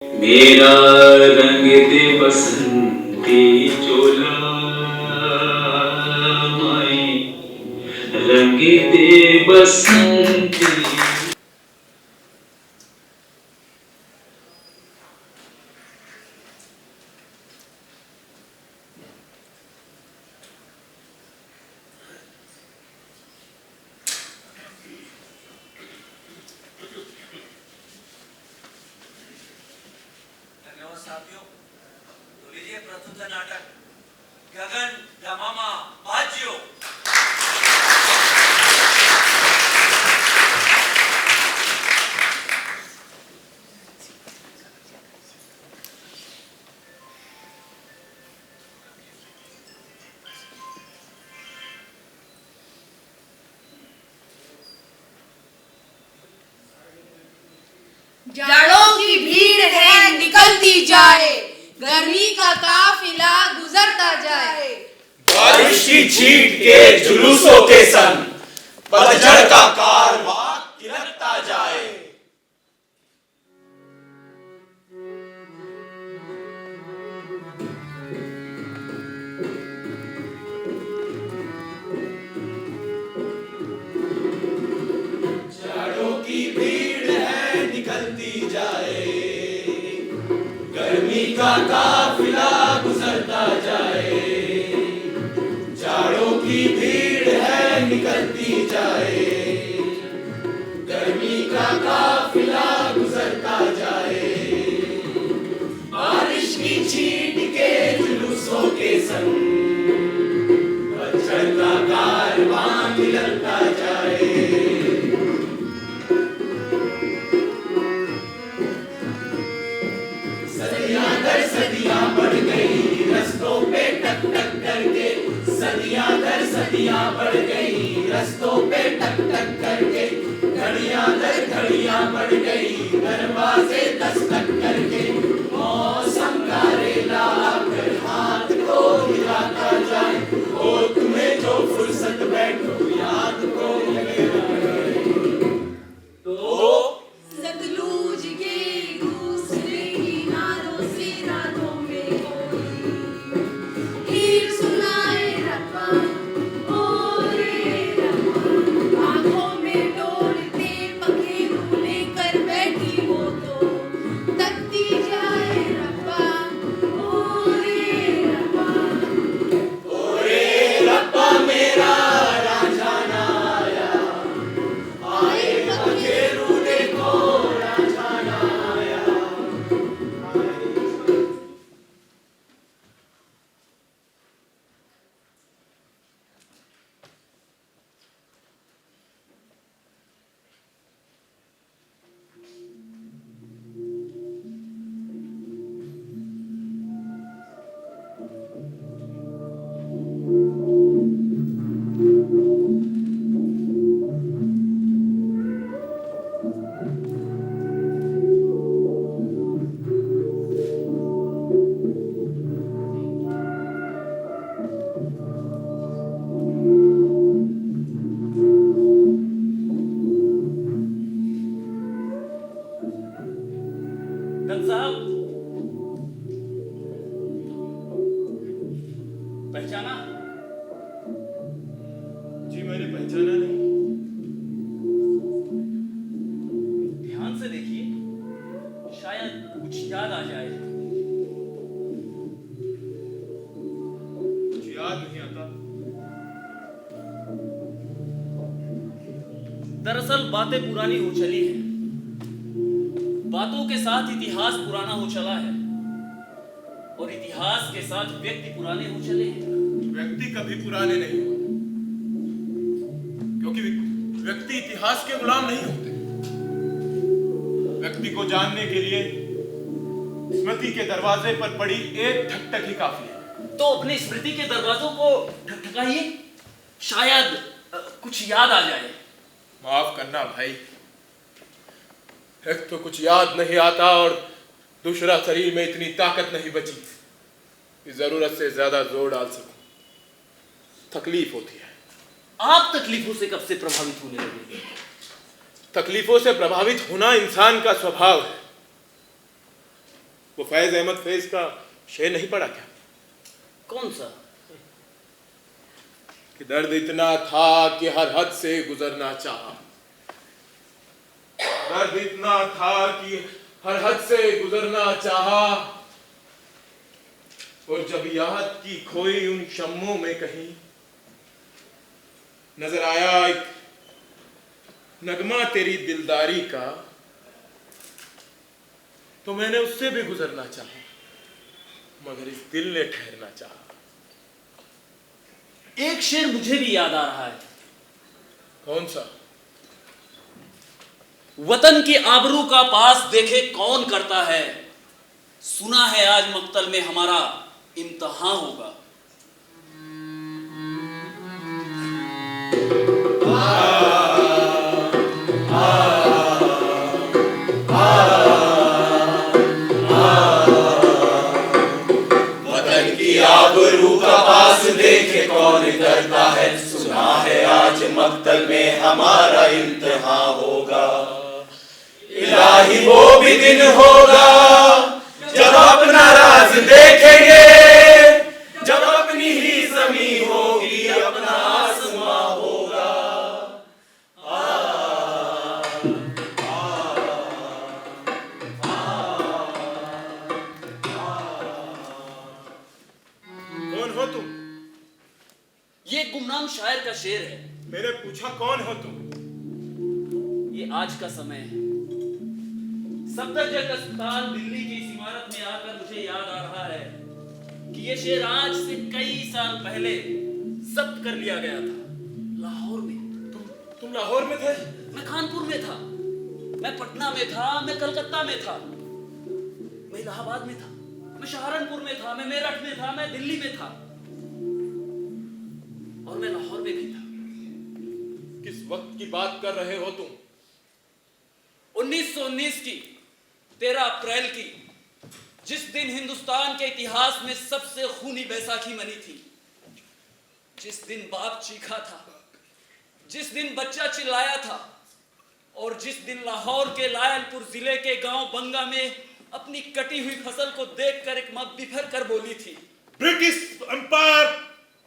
मेरा रंग दे बसंती चोला माए रंग दे बसंती। धन्यवाद साथियों। तो लीजिए प्रस्तुत है नाटक गगन गमामा बाजियो। जाड़ों की भीड़ है निकलती जाए, गर्मी का काफिला गुजरता जाए। बारिश की छींट के जुलूसों के संग पतझड़ का कारवां तिलकता जाए। जाड़ों की भीड़ है निकलती जाए, गर्मी का काफिला गुजरता जाए। जाड़ों की भीड़ है निकलती जाए, गर्मी का काफिला गुजरता जाए। बारिश की छींट के जुलूसों के संग पतझड़ का कारवां तिलकता जाए। सदियां दर सदियां बढ़ गई रस्तों पे टक टक करके, सदियां दर सदियां बढ़ गई रस्तों पे टक टक करके। घड़ियां दर घड़ियां बढ़ गई दरवाजे दस्तक करके। मौसम का रेला आकर हाथ को हिलाता जाए, ओ तुम्हें जो फुर्सत बैठो याद को तो सतलुज के दूसरे किनारों से रातों में कोई हीर सुनाए रब्बा, ओ रे रब्बा। आँखों में डोलते पखेरू लेकर बैठी वो तो तकती जाए रब्बा, ओ रे रब्बा। ओरे रब्बा मेरा रांझाना आया, आए पखेरू देखो रांझाना आया। दत्त साहब, पहचाना? जी मैंने पहचाना नहीं। ध्यान से देखिए, शायद कुछ याद आ जाए। कुछ याद नहीं आता। दरअसल बातें पुरानी हो चली हैं, बातों के साथ इतिहास पुराना हो चला है, और इतिहास के साथ व्यक्ति पुराने हो चले हैं। व्यक्ति कभी पुराने नहीं होते, क्योंकि व्यक्ति इतिहास के गुलाम नहीं होते। व्यक्ति को जानने के लिए स्मृति के दरवाजे पर पड़ी एक ठकठक ही काफी है। तो अपनी स्मृति के दरवाजों को ठकठकाइए, शायद कुछ याद आ जाए। माफ करना भाई, एक तो कुछ याद नहीं आता और दूसरा शरीर में इतनी ताकत नहीं बची कि जरूरत से ज्यादा जोर डाल सकूं। तकलीफ होती है। आप तकलीफों से कब से प्रभावित होने लगे? तकलीफों से प्रभावित होना इंसान का स्वभाव है। वो फैज अहमद फैज का शेर नहीं पढ़ा क्या? कौन सा? कि दर्द इतना था कि हर हद से गुजरना चाहा, दर्द इतना था कि हर हद से गुजरना चाहा, और जब याद की खोई उन शम्मों में कहीं नजर आया एक नगमा तेरी दिलदारी का, तो मैंने उससे भी गुजरना चाहा, मगर इस दिल ने ठहरना चाहा। एक शेर मुझे भी याद आ रहा है। कौन सा? वतन की आबरू का पास देखे कौन करता है, सुना है आज मक्तल में हमारा इम्तिहान होगा। वतन की आबरू का पास देखे कौन करता है, सुना है आज मक्तल में हमारा इम्तिहान होगा। इलाही वो भी दिन होगा जब अपना राज देखेंगे, जब अपनी ही ज़मीं होगी अपना आसमां होगा। कौन हो तुम? ये गुमनाम शायर का शेर है। मैंने पूछा कौन हो तुम? ये आज का समय है। सफदरजंग अस्पताल दिल्ली की इस इमारत में आकर मुझे याद आ रहा है कि ये शेर आज से कई साल पहले जब्त कर लिया गया था, लाहौर में। तुम लाहौर में थे? मैं कानपुर में था, मैं पटना में था, मैं कलकत्ता में था, मैं इलाहाबाद में था, मैं सहारनपुर में था, मैं मेरठ में था, मैं दिल्ली में था, और मैं लाहौर में भी था। किस वक्त की बात कर रहे हो तुम? 1919 की 13 अप्रैल की, जिस दिन हिंदुस्तान के इतिहास में सबसे खूनी बैसाखी मनी थी, जिस दिन बाप चीखा था, जिस दिन बच्चा चिल्लाया था, और जिस दिन लाहौर के लायलपुर जिले के गांव बंगा में अपनी कटी हुई फसल को देखकर एक मां बिफर कर बोली थी, ब्रिटिश एम्पायर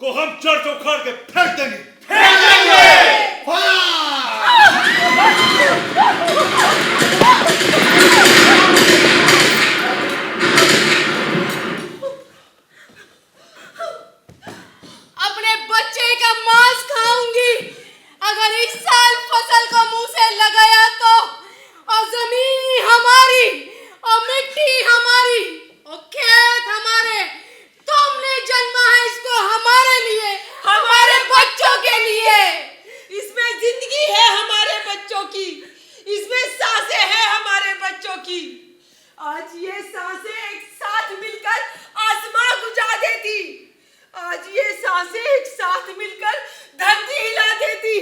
को हम जड़ से उखाड़ के फेंक देंगे। अपने बच्चे का मांस खाऊंगी अगर इस साल फसल को मुंह से लगाया तो, और जमीन हमारी और मिट्टी हमारी और खेत हमारे, तुमने जन्मा है इसको हमारे लिए, हमारे बच्चों के लिए। इसमें जिंदगी है हमारे बच्चों की, इसमें सांसें हैं हमारे बच्चों की। आज ये सांसें एक साथ मिलकर आसमां गुजा देती, आज ये सांसें एक साथ मिलकर धरती हिला देती,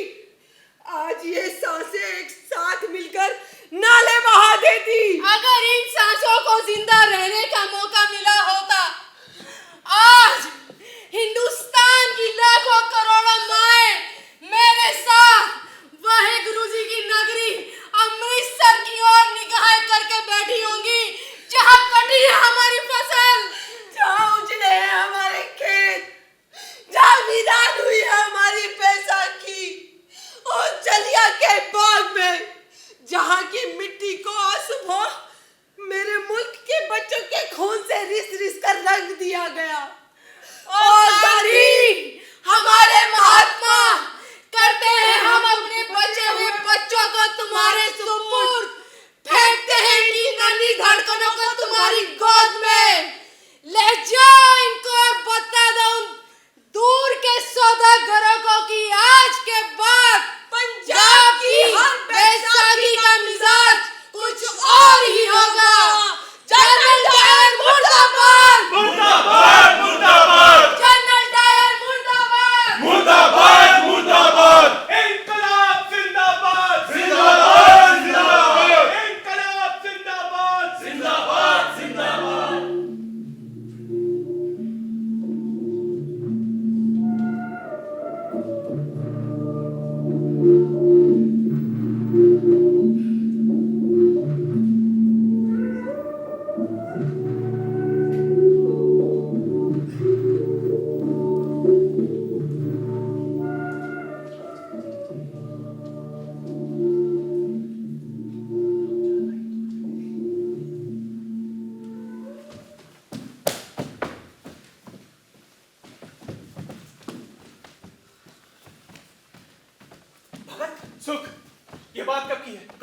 आज ये सांसें एक साथ मिलकर नाले बहा देती। अगर इन सांसों को जिंदा रहने का मौका मिला होता, आज हिंदुस्तान की लाखों करोड़ों माएं मेरे साथ वाहे गुरुजी की नगरी अमृतसर की ओर निगाहें करके बैठी होंगी, जहां कटी है हमारी फसल, जहाँ उजले हैं हमारे खेत, जहाँ वीरान हुई है हमारी बैसाखी, और चलिया के बाग में जहाँ की मिट्टी को सुबह मेरे मुल्क के बच्चों के खून से रिस रिस कर रंग दिया गया। और गांधी हमारे महात्मा, करते हैं हम अपने बचे हुए बच्चों को तुम्हारे सुपुर्द, फेंकते हैं इनकी नन्ही धड़कनों को तुम्हारी गोद में। ले जाओ इनको और बता दो उन दूर के सौदागरों को कि आज के बाद पंजाब की हर बैसाखी का मिजाज कुछ और ही होगा। जनरल डायर मुर्दाबाद, मुर्दाबाद मुर्दाबाद जनरल डायर मुर्दाबाद, मुर्दाबाद मुर्दाबाद। इनकलाब जिंदाबाद जिंदाबाद जिंदाबाद। इनकलाब जिंदाबाद जिंदाबाद जिंदाबाद।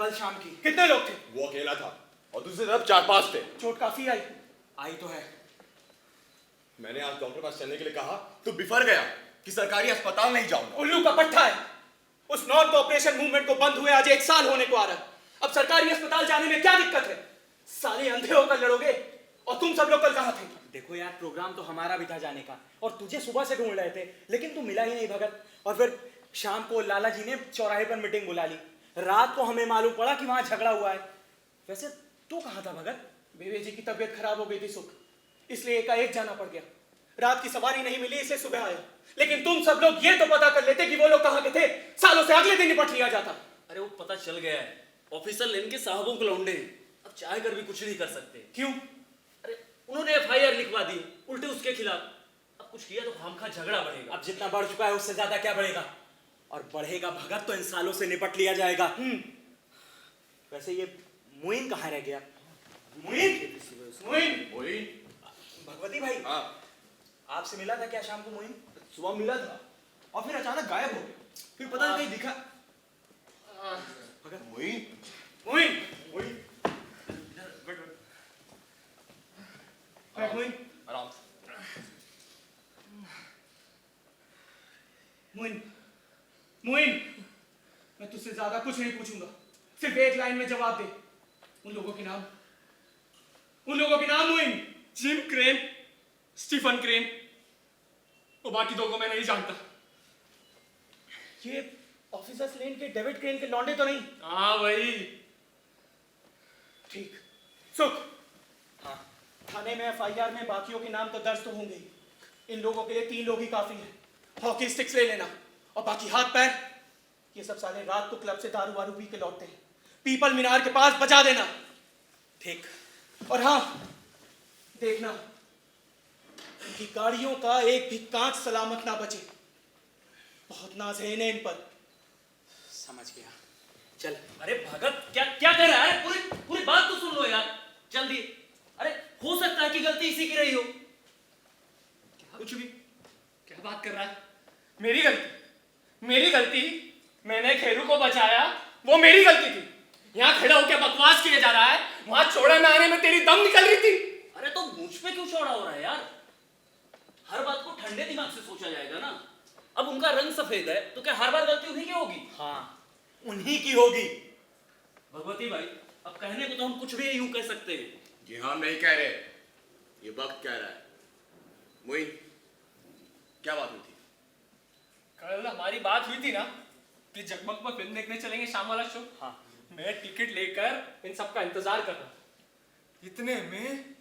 कल शाम की। कितने लोग थे? वो अकेला था और दूसरी तरफ 4-5 थे। चोट काफी आई? आई तो है। मैंने आज डॉक्टर पास चलने के लिए कहा तो बिफर गया कि सरकारी अस्पताल नहीं जाऊंगा। उल्लू का पट्टा है। उस नॉन कोऑपरेशन मूवमेंट को बंद हुए आज 1 साल होने को आ रहा है। अब सरकारी अस्पताल जाने में क्या दिक्कत है? साले अंधे होकर लड़ोगे। और तुम सब लोग कल कहाँ थे? देखो यार, प्रोग्राम तो हमारा भी था जाने का और तुझे सुबह से ढूंढ रहे थे, लेकिन तू मिला ही नहीं भगत। और फिर शाम को लाला जी ने चौराहे पर मीटिंग बुला ली। रात को हमें मालूम पड़ा कि वहां झगड़ा हुआ है। वैसे तू कहाँ था भगत? बेबे जी की तबीयत खराब हो गई थी सुख, इसलिए एकाएक जाना पड़ गया। रात की सवारी नहीं मिली, इसलिए सुबह आया। लेकिन तुम सब लोग ये तो पता कर लेते कि वो लोग कहाँ के थे। सालों से अगले दिन निपट लिया जाता। अरे वो पता चल गया है, ऑफिसर लेन के साहबों को लौंडे हैं। अब चाह कर भी कुछ नहीं कर सकते। क्यों? अरे उन्होंने एफआईआर लिखवा दी उल्टे उसके खिलाफ। अब कुछ किया तो खामखा झगड़ा बढ़ेगा। अब जितना बढ़ चुका है उससे ज्यादा क्या बढ़ेगा? और बढ़ेगा भगत तो इन सालों से निपट लिया जाएगा। वैसे ये मुइन कहाँ रह गया? मुइन? मुइन? वही भगवती भाई, हाँ, आपसे मिला था क्या शाम को मुइन? सुबह मिला था और फिर अचानक गायब हो गया। फिर पता नहीं कहीं दिखा। भगत, वही मुइन? वही मुइन? आराम से। मुइन? मुइन? मैं तुझसे ज्यादा कुछ नहीं पूछूंगा, सिर्फ एक लाइन में जवाब दे। उन लोगों के नाम, उन लोगों के नाम Muin. Gym crane, Stephen crane, और बाकी दो को मैं नहीं जानता। ये ऑफिसर्स लेन के डेविड क्रेन के लौंडे तो नहीं? हाँ वही। ठीक। सुख, हाँ, थाने में एफआईआर में बाकियों के नाम तो दर्ज तो होंगे ही। इन लोगों के लिए 3 लोग ही काफी हैं। हॉकी स्टिक्स ले लेना और बाकी हाथ पैर। ये सब साले रात को क्लब से दारू वारू पी के लौटते हैं। पीपल मीनार के पास बजा देना। ठीक। और हाँ, देखना इनकी गाड़ियों का एक भी कांच सलामत ना बचे। बहुत नाज है इन्हें इन पर। समझ गया, चल। अरे भगत क्या क्या कर रहा है? पूरी पूरी बात तो सुन लो यार जल्दी। अरे हो सकता है कि गलती इसी की रही हो। कुछ भी क्या बात कर रहा है? मेरी गलती? मेरी गलती? मैंने खेरू को बचाया, वो मेरी गलती थी। यहाँ खड़ा होकर बकवास किए जा रहा है, वहां चौड़े में आने में तेरी दम निकल रही थी। अरे तो मुझ पे क्यों चौड़ा हो रहा है यार? हर बात को ठंडे दिमाग से सोचा जाएगा ना। अब उनका रंग सफेद है तो क्या हर बार गलती उन्हीं की होगी? हाँ, उन्हीं की होगी। भगवती भाई, अब कहने को तो हम कुछ भी यूं कह सकते हैं। ये हम नहीं कह रहे, ये वक्त कह रहा है। मुइन, क्या बात हुई थी? कल हमारी बात हुई थी ना कि जगमग पर फिल्म देखने चलेंगे शाम वाला शो। हाँ। मैं टिकट लेकर इन सब का इंतजार कर रहा। इतने में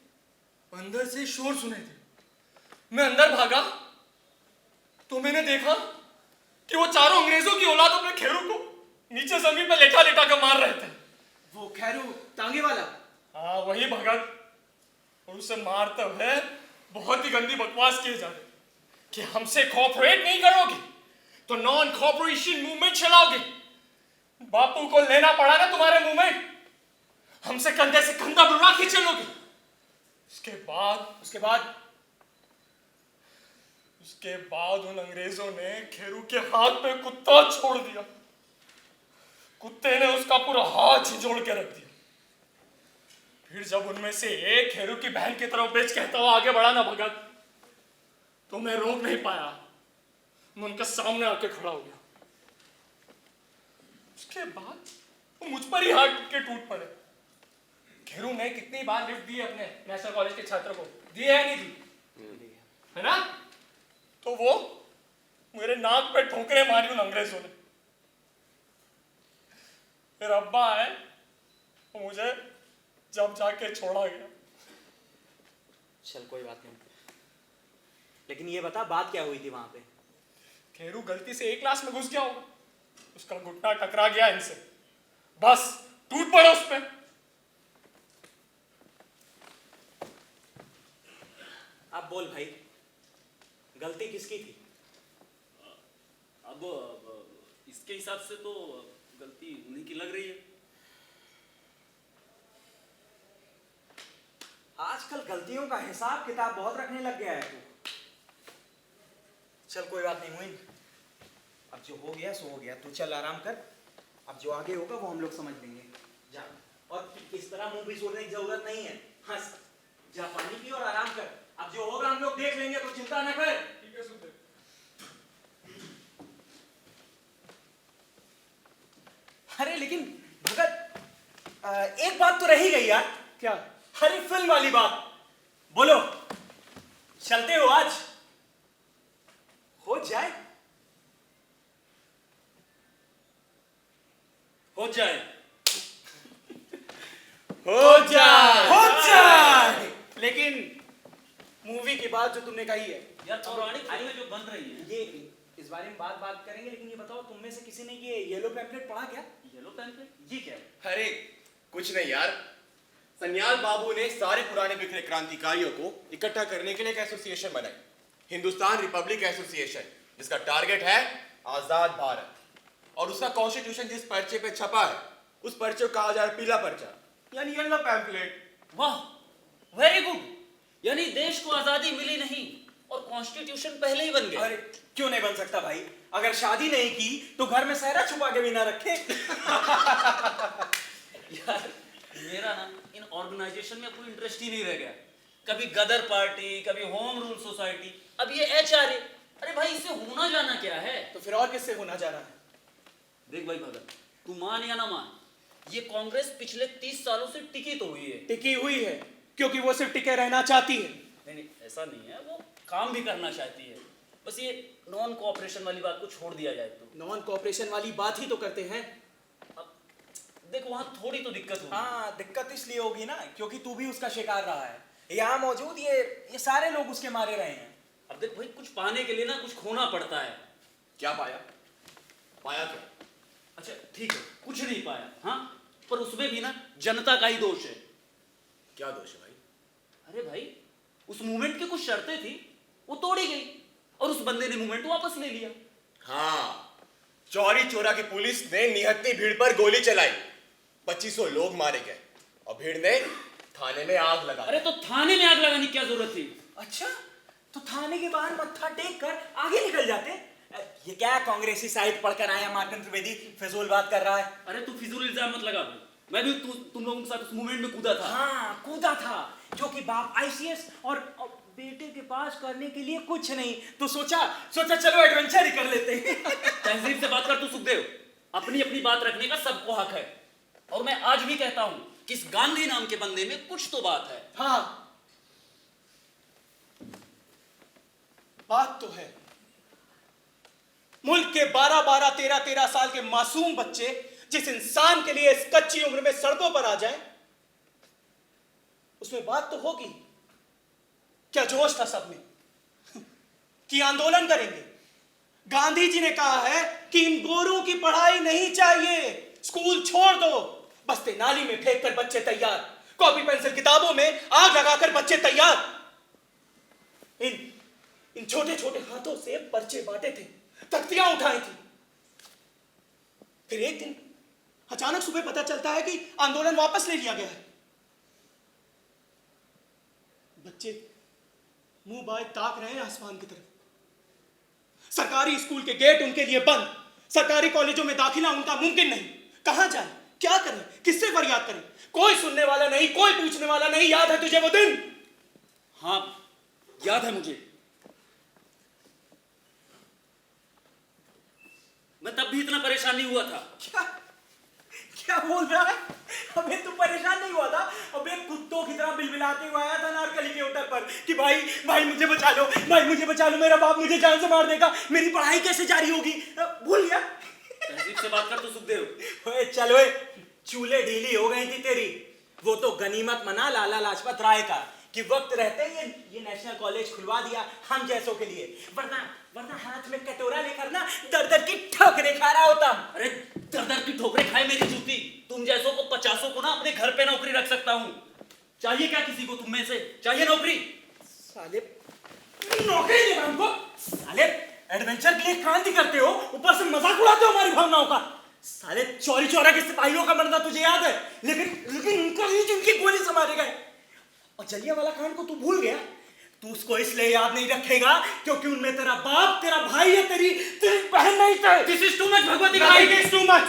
अंदर से शोर सुने थे। मैं अंदर भागा तो मैंने देखा कि वो चारों अंग्रेजों की औलाद अपने खेरू को नीचे जमीन पर लेटा लेटा कर मार रहे थे। वो खैरू टांगे वाला? हाँ वही भगत। और उसे मारते हुए बहुत ही गंदी बकवास किए जा रहे कि हमसे कोऑपरेट नहीं करोगे तो नॉन कोऑपरेशन मूवमेंट चलाओगे। बापू को लेना पड़ा ना तुम्हारे मूवमेंट, हमसे कंधे से कंधा बुला के चलोगे। उसके बाद उन अंग्रेजों ने खेरू के हाथ पे कुत्ता छोड़ दिया। कुत्ते ने उसका पूरा हाथ झिंझोड़ के रख दिया। फिर जब उनमें से एक खेरू की बहन की तरफ बेच कहता हुआ आगे बढ़ा ना भगत, तो मैं रोक नहीं पाया। मैं उनके सामने आके खड़ा हो गया। उसके बाद वो मुझ पर ही हाथ के टूट पड़े। खेरू ने कितनी बार लिफ्ट दी अपने नेशनल कॉलेज के छात्रों को, दी है नहीं दी? है ना? तो वो मेरे नाक पे ठोकरे मारी उन अंग्रेजों ने। फिर अब्बा आए तो मुझे जब जाके छोड़ा गया। चल कोई बात नहीं, लेकिन ये बता बात क्या हुई थी वहां पे? खेरू गलती से एक क्लास में घुस गया होगा, उसका घुटना टकरा गया इनसे, बस टूट पड़ा उस पे। अब बोल भाई, गलती किसकी थी? अब इसके हिसाब से तो गलती उन्हीं की लग रही है। आजकल गलतियों का हिसाब किताब बहुत रखने लग गया है तू। चल कोई बात नहीं मोइन, अब जो हो गया सो हो गया। तू चल आराम कर, अब जो आगे होगा वो हम लोग समझ लेंगे। और इस तरह मुंह भी सोचने की जरूरत नहीं है। हंस, जा पानी पी और आराम कर। अब जो होगा हम लोग देख लेंगे, तो चिंता न कर। ठीक है सुखदेव। अरे लेकिन भगत, एक बात तो रही गई यार। क्या? अरे फिल्म वाली बात। बोलो, चलते हो आज? हो जाए। हो जाए। हो जाए। हो जाए। लेकिन मूवी की बात जो तुमने कही है यार, पौराणिक फिल्में जो बन रही हैं, ये इस बारे में बात करेंगे, लेकिन ये बताओ, तुम में से किसी ने ये येलो पैम्पलेट पढ़ा क्या? येलो पैम्पलेट ये क्या है? अरे कुछ नहीं यार, सन्याल बाबू ने सारे पुराने बिखरे क्रांतिकारियों को इकट्ठा करने के लिए एक एसोसिएशन बनाई, हिंदुस्तान रिपब्लिक एसोसिएशन, जिसका टारगेट है आजाद भारत। और उसका कॉन्स्टिट्यूशन जिस पर्चे पे छपा है, उस पर्चे को कहा जा रहा है पीला पर्चा, यानी येलो पैम्पलेट। वाह, वेरी गुड। यानी देश को आजादी मिली नहीं और कॉन्स्टिट्यूशन पहले ही बन गया। अरे क्यों नहीं बन सकता भाई? अगर शादी नहीं की तो घर में सहरा छुपा के भी ना रखे। यार मेरा ना इन ऑर्गेनाइजेशन में कोई इंटरेस्ट ही नहीं रह गया। कभी गदर पार्टी, कभी होम रूल सोसाइटी, अब ये HRA। अरे भाई, इससे होना जाना क्या है? तो फिर और किससे होना जा रहा है? देख भाई भगत, तू मान या ना मान, ये कांग्रेस पिछले 30 सालों से टिकी तो हुई है। टिकी हुई है क्योंकि वो सिर्फ टिके रहना चाहती है। नहीं, ऐसा नहीं है, वो काम भी करना चाहती है। बस ये नॉन कोऑपरेशन वाली बात को छोड़ दिया जाए तो। नॉन कोऑपरेशन वाली बात ही तो करते हैं। अब देख, वहां थोड़ी तो दिक्कत होगी। हाँ, दिक्कत इसलिए होगी ना क्योंकि तू भी उसका शिकार रहा है। यहाँ मौजूद ये सारे लोग उसके मारे रहे हैं। अब देख भाई, कुछ पाने के लिए ना कुछ खोना पड़ता है। क्या पाया? पाया क्या? अच्छा ठीक है, कुछ नहीं पाया, हाँ, पर उसमें भी ना जनता का ही दोष है। क्या दोष है भाई? अरे भाई, उस मूवमेंट की कुछ शर्तें थी, वो तोड़ी गई और उस बंदे ने मूवमेंट वापस ले लिया। हाँ, चौरी चौरा की पुलिस ने निहत्ती भीड़ पर गोली चलाई, 2500 लोग मारे गए और भीड़ ने थाने में आग लगा दी। अरे तो थाने में आग लगाने की क्या जरूरत थी? अच्छा, तो थाने के बाहर मत्था टेक कर आगे निकल जाते। ये क्या कांग्रेसी साइड पढ़कर आया मार्कन त्रिवेदी फिजूल बात कर रहा है। अरे तू फिजूल इल्जाम मत लगा भाई, मैं भी तुम लोगों के साथ उस मूवमेंट में कूदा था। हाँ, कूदा था, जो कि बाप ICS और बेटे के पास करने के लिए कुछ नहीं, तो सोचा चलो एडवेंचर ही कर लेते हैं। तहजीब से बात कर तू सुखदेव, अपनी अपनी बात रखने का सबको हक है। और मैं आज भी कहता हूं कि इस गांधी नाम के बंदे में कुछ तो बात है। हाँ, बात तो है। मुल्क के 12-12, 13-13 साल के मासूम बच्चे जिस इंसान के लिए इस कच्ची उम्र में सड़कों पर आ जाएं, उसमें बात तो होगी। क्या जोश था सब में कि आंदोलन करेंगे। गांधी जी ने कहा है कि इन गोरों की पढ़ाई नहीं चाहिए, स्कूल छोड़ दो। बस्ते नाली में फेंक कर बच्चे तैयार, कॉपी पेंसिल किताबों में आग लगाकर बच्चे तैयार। इन छोटे छोटे हाथों से पर्चे बांटे थे, तख्तियां उठाई थी। फिर एक दिन अचानक सुबह पता चलता है कि आंदोलन वापस ले लिया गया है। बच्चे मुंह बाए ताक रहे हैं आसमान की तरफ। सरकारी स्कूल के गेट उनके लिए बंद, सरकारी कॉलेजों में दाखिला उनका मुमकिन नहीं। कहां जाएं, क्या करें, किससे फरियाद करें? कोई सुनने वाला नहीं, कोई पूछने वाला नहीं। याद है तुझे वो दिन? हाँ, याद है मुझे। मैं तब भी इतना परेशान नहीं हुआ था। क्या बोल रहा है? अबे तू परेशान नहीं हुआ था? अबे कुत्तों की तरह बिलबिलाते हुए आया था नारकली के होटल पर कि भाई मुझे बचा लो, भाई मुझे बचा लो, मेरा बाप मुझे जान से मार देगा, मेरी पढ़ाई कैसे जारी होगी? भूल गया? तहजीब से बात कर तू सुखदेव। ओए चल ओए, चूल्हे ढीली हो गई थी तेरी। वो तो गनीमत मना लाला लाजपत राय का कि वक्त रहते ये नेशनल कॉलेज खुलवा दिया हम जैसों के लिए, वरना हाथ में कटोरा लेकर ना दर की ठोकरें खा रहा होता। अरे दर की ठोकरें खाए मेरी जूती। तुम जैसों को 50 को ना अपने घर पे नौकरी रख सकता हूँ। चाहिए क्या किसी को तुम में से? चाहिए नौकरी? साले नौकरी देगा हमको? साले एडवेंचर के लिए क्रांति करते हो, ऊपर से मजाक उड़ाते हो हमारी भावनाओं का। साले चौरी चौरा के सिपाहियों का मरना तुझे याद है, लेकिन उनका ही जिनकी गोली से मारे गए। और जलियांवाला कांड को तू भूल गया। तू उसको इसलिए याद नहीं रखेगा क्योंकि उनमें तेरा बाप, तेरा भाई है, तेरी बहन नहीं थे। This is too much Bhagwati भाई, दिस इज टू मच।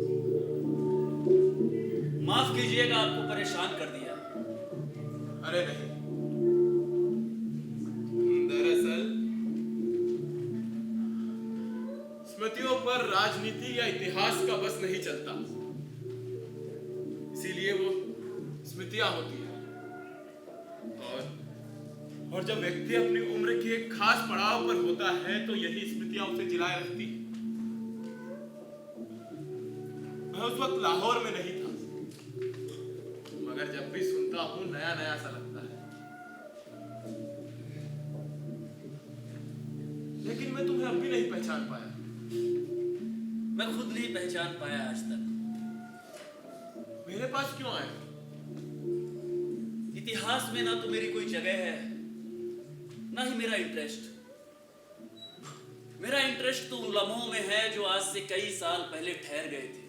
कीजिएगा आपको परेशान कर दिया। अरे नहीं, दरअसल स्मृतियों पर राजनीति या इतिहास का बस नहीं चलता, इसीलिए वो स्मृतियां होती है। और जब व्यक्ति अपनी उम्र के एक खास पड़ाव पर होता है तो यही स्मृतियां उसे जिलाए रखती हैं। मैं उस वक्त लाहौर में नहीं था, मगर जब भी सुनता हूं नया नया सा लगता है। लेकिन मैं तुम्हें अब भी नहीं पहचान पाया। मैं खुद नहीं पहचान पाया आज तक। मेरे पास क्यों आए? इतिहास में ना तो मेरी कोई जगह है, ना ही मेरा इंटरेस्ट। मेरा इंटरेस्ट तो उन लम्हों में है जो आज से कई साल पहले ठहर गए थे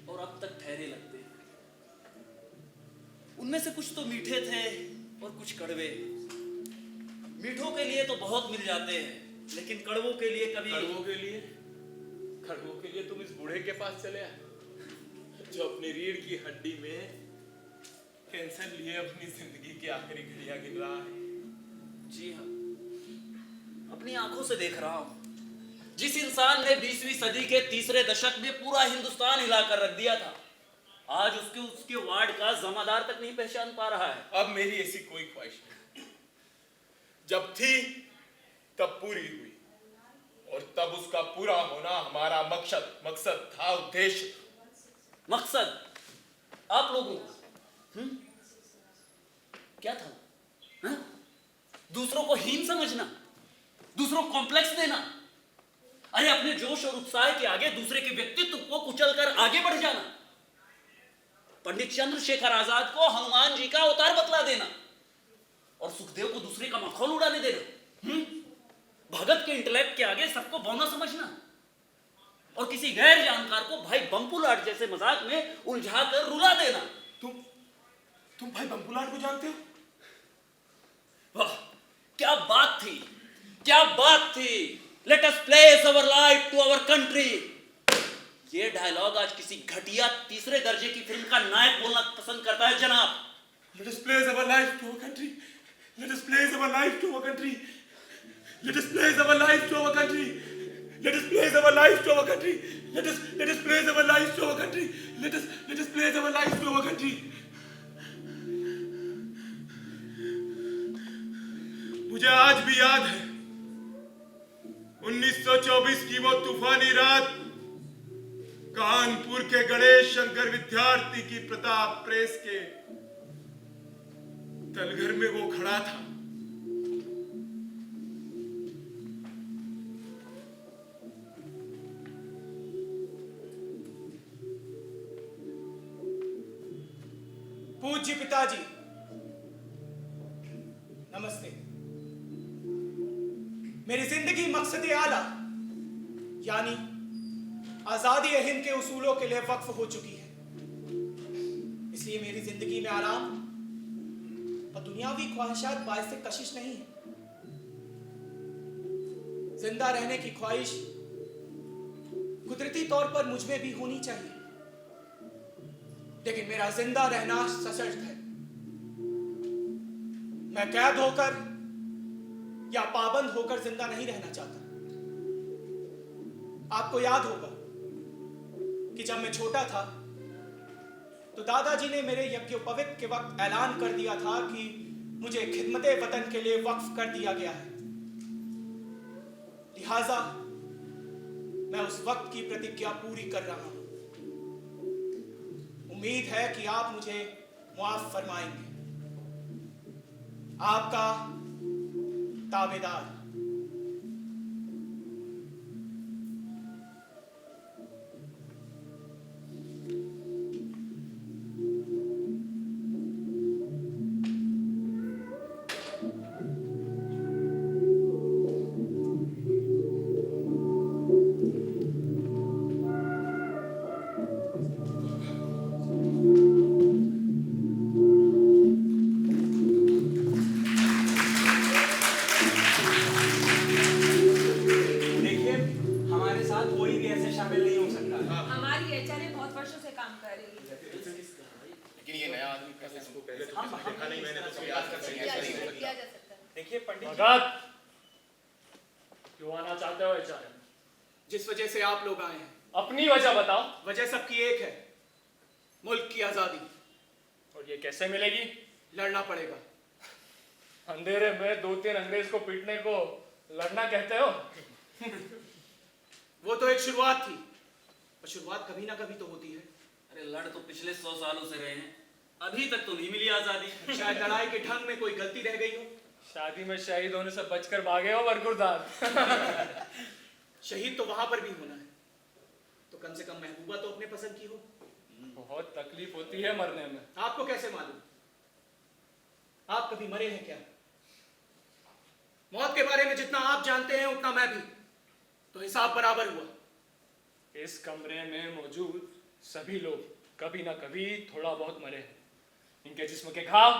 और अब तक ठहरे लगते हैं। उनमें से कुछ तो मीठे थे और कुछ कड़वे। मीठों के लिए तो बहुत मिल जाते हैं, लेकिन कड़वों के लिए कभी। कड़वों के लिए तुम इस बूढ़े के पास चले आए जो अपनी रीढ़ की हड्डी में कैंसर लिए अपनी जिंदगी की आखिरी घड़ियां गिन रहा है। जी हाँ, अपनी आंखों से देख रहा हूं। जिस इंसान ने 20वीं सदी के तीसरे दशक में पूरा हिंदुस्तान हिलाकर रख दिया था, आज उसके वार्ड का जमादार तक नहीं पहचान पा रहा है। अब मेरी ऐसी कोई ख्वाहिश नहीं। जब थी तब पूरी हुई, और तब उसका पूरा होना हमारा मकसद था, उद्देश्य। मकसद आप लोगों का क्या था? हा? दूसरों को हीन समझना, दूसरों को कॉम्प्लेक्स देना। अरे अपने जोश और उत्साह के आगे दूसरे के व्यक्तित्व को कुचलकर आगे बढ़ जाना। पंडित चंद्रशेखर आजाद को हनुमान जी का अवतार बतला देना और सुखदेव को दूसरे का मखौल उड़ाने देना। भगत के इंटेलेक्ट के आगे सबको बौना समझना और किसी गैर जानकार को भाई बम्पूलाट जैसे मजाक में उलझाकर रुला देना। तुम भाई बम्पूलाट को जानते हो? वाह, क्या बात थी, क्या बात थी। Let us place our life to our country. ये डायलॉग आज किसी घटिया तीसरे दर्जे की फिल्म का नायक बोलना पसंद करता है जनाब। Let us place our life to our country. Let us place our life to our country. Let us place our life to our country. Let us place our life to our country. Let us place our life to our country. Let us place our life to our country. मुझे आज भी याद है 1924 की वो तूफानी रात। कानपुर के गणेश शंकर विद्यार्थी की प्रताप प्रेस के तलघर में वो खड़ा था। पूज्य पिताजी, नमस्ते। मेरी जिंदगी मकसद आला यानी आजादी हिंद के उसूलों के लिए वक्फ हो चुकी है। इसलिए मेरी जिंदगी में आराम और दुनियावी ख्वाहिशात बायसे कशिश नहीं है। जिंदा रहने की ख्वाहिश कुदरती तौर पर मुझ में भी होनी चाहिए, लेकिन मेरा जिंदा रहना सशर्त है। मैं कैद होकर या पाबंद होकर जिंदा नहीं रहना चाहता। आपको याद होगा कि जब मैं छोटा था तो दादाजी ने मेरे यज्ञोपवीत के वक्त ऐलान कर दिया था कि मुझे खिदमते वतन के लिए वक्फ कर दिया गया है। लिहाजा मैं उस वक्त की प्रतिज्ञा पूरी कर रहा हूं। उम्मीद है कि आप मुझे मुआफ फरमाएंगे। आपका ताबेदार। लेकिन ये नया आदमी कैसे हमको पहले तो किसी ने देखा नहीं, मैंने तो कभी आज तक नहीं ऐसा नहीं हो सकता। किया जा सकता है। देखिए पंडित जी, भगत, क्यों आना चाहते हो अचानक? जिस वजह से आप लोग आए हैं, अपनी वजह बताओ। वजह सबकी एक है, मुल्क की आजादी। और ये कैसे मिलेगी? लड़ना पड़ेगा। अंधेरे में 2-3 अंग्रेज को पीटने को लड़ना कहते हो? वो तो एक शुरुआत थी, और शुरुआत कभी ना कभी तो होती है। अरे लड़ तो पिछले 100 सालों से रहे हैं, अभी तक तो नहीं मिली आजादी। शायद लड़ाई के ढंग में कोई गलती रह गई हो। शादी में शहीद होने से बचकर भागे हो बरगुरदार। शहीद तो वहां पर भी होना है, तो कम से कम महबूबा तो अपने पसंद की हो। बहुत तकलीफ होती है मरने में। आपको कैसे मालूम? आप कभी मरे हैं क्या? मौत के बारे में जितना आप जानते हैं उतना मैं भी, तो हिसाब बराबर हुआ। इस कमरे में मौजूद सभी लोग कभी ना कभी थोड़ा बहुत मरे हैं। इनके जिस्म के घाव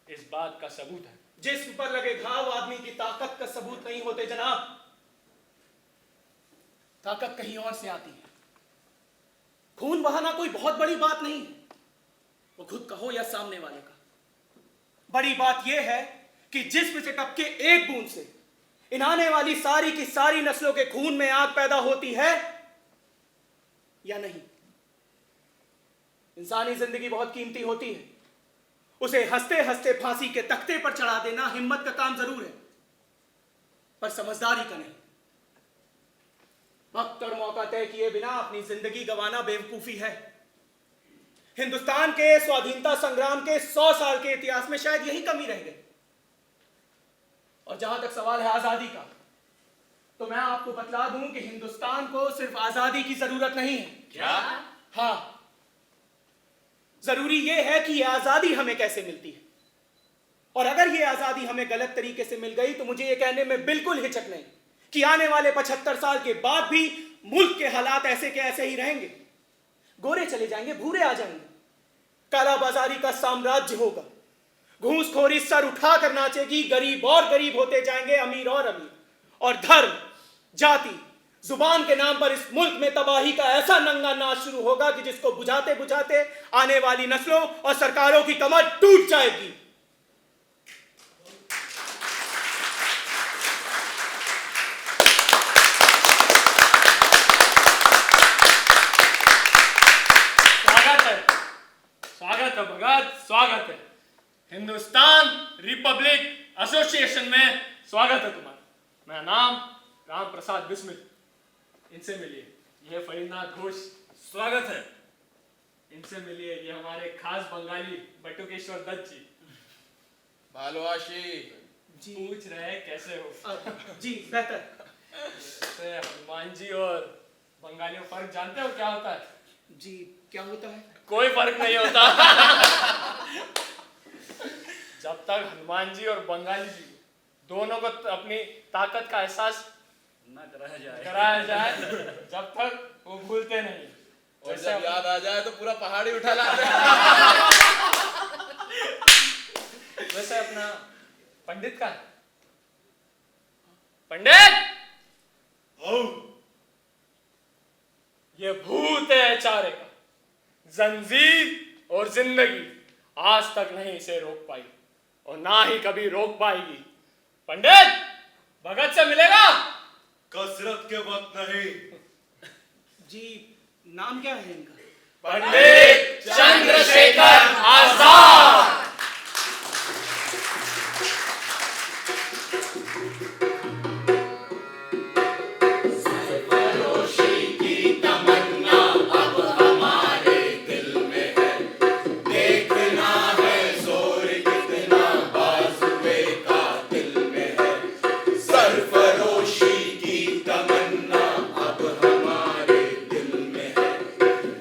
इस बात का सबूत है। जिस्म पर लगे घाव आदमी की ताकत का सबूत नहीं होते जनाब। ताकत कहीं और से आती है। खून बहाना कोई बहुत बड़ी बात नहीं है, वो खुद का हो या सामने वाले का। बड़ी बात यह है कि जिस्म से टपके एक बूंद से इन आने वाली सारी की सारी नस्लों के खून में आग पैदा होती है या नहीं। इंसानी जिंदगी बहुत कीमती होती है, उसे हंसते हंसते फांसी के तख्ते पर चढ़ा देना हिम्मत का काम जरूर है, पर समझदारी का नहीं। वक्त और मौका तय किए बिना अपनी जिंदगी गंवाना बेवकूफी है। हिंदुस्तान के स्वाधीनता संग्राम के 100 साल के इतिहास में शायद यही कमी रह गई। और जहां तक सवाल है आजादी का, तो मैं आपको बतला दूं कि हिंदुस्तान को सिर्फ आजादी की जरूरत नहीं है। क्या? हाँ, जरूरी यह है कि यह आजादी हमें कैसे मिलती है। और अगर यह आजादी हमें गलत तरीके से मिल गई तो मुझे यह कहने में बिल्कुल हिचक नहीं कि आने वाले 75 साल के बाद भी मुल्क के हालात ऐसे के ऐसे ही रहेंगे। गोरे चले जाएंगे, भूरे आ जाएंगे, कालाबाजारी का साम्राज्य होगा, घूसखोरी सर उठाकर नाचेगी, गरीब और गरीब होते जाएंगे, अमीर और अमीर, और धर्म, जाति, जुबान के नाम पर इस मुल्क में तबाही का ऐसा नंगा नाच शुरू होगा कि जिसको बुझाते बुझाते आने वाली नस्लों और सरकारों की कमर टूट जाएगी। स्वागत है भगत, स्वागत है। हिंदुस्तान रिपब्लिक एसोसिएशन में स्वागत है तुम्हारा। मेरा नाम राम प्रसाद बिस्मिल। इनसे मिलिए, ये फरीदनाथ घोष। स्वागत है। इनसे मिलिए, ये हमारे खास बंगाली बटुकेश्वर दत्त जी। भालोआशी जी पूछ रहे हैं कैसे हो? जी बेहतर। तो हनुमान जी और बंगालियों फर्क जानते हो क्या होता है? जी क्या होता है? कोई फर्क नहीं होता। जब तक हनुमान जी और बंगाली जी दोनों को अपनी ताकत का एहसास न कराया कराया जाए, जब तक वो भूलते नहीं। और जब याद आ जाए तो पूरा पहाड़ी उठा लाते हैं। वैसे अपना पंडित का है। पंडित, ये भूत है चारे का, जंजीर और जिंदगी आज तक नहीं इसे रोक पाई और ना ही कभी रोक पाएगी। पंडित, भगत से मिलेगा? कसरत के वक्त नहीं। जी नाम क्या है इनका? पंडित चंद्रशेखर आजाद।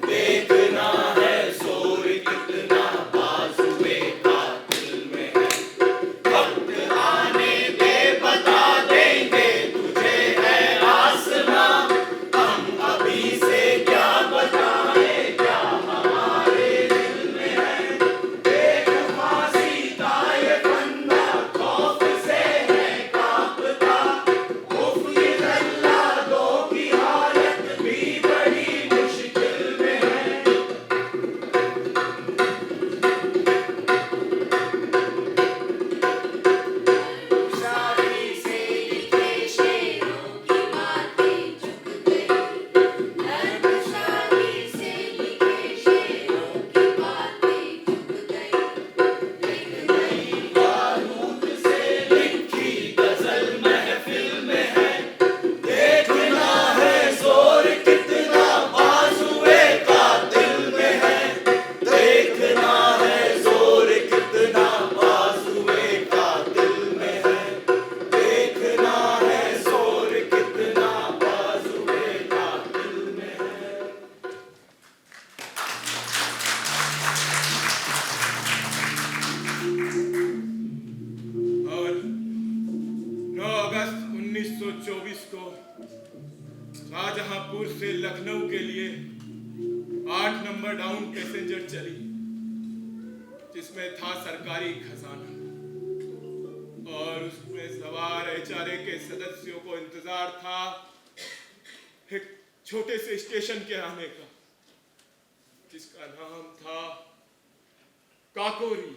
देखना है जोर कितना बाजुए शाहजहांपुर से लखनऊ के लिए 8 नंबर डाउन पैसेंजर चली, जिसमें था सरकारी खजाना, और उसमें सवार एचआरए के सदस्यों को इंतजार था एक छोटे से स्टेशन के आने का, जिसका नाम था काकोरी।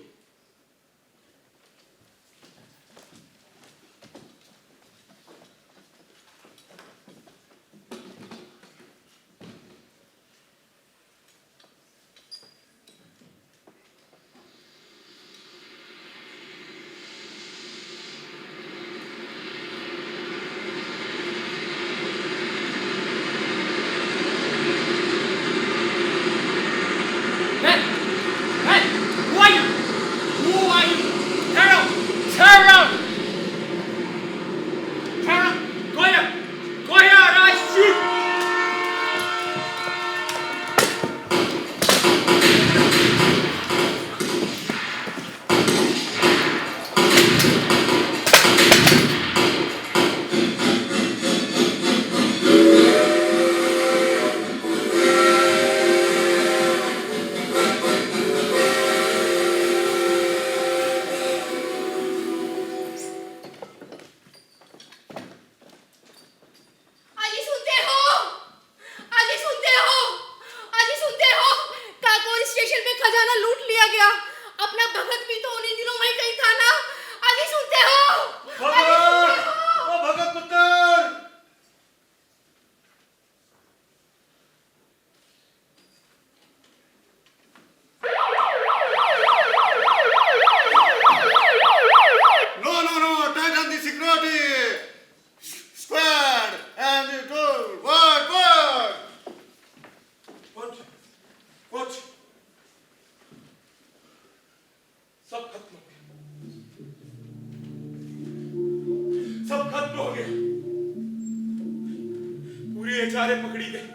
बेचारे पकड़ी गए।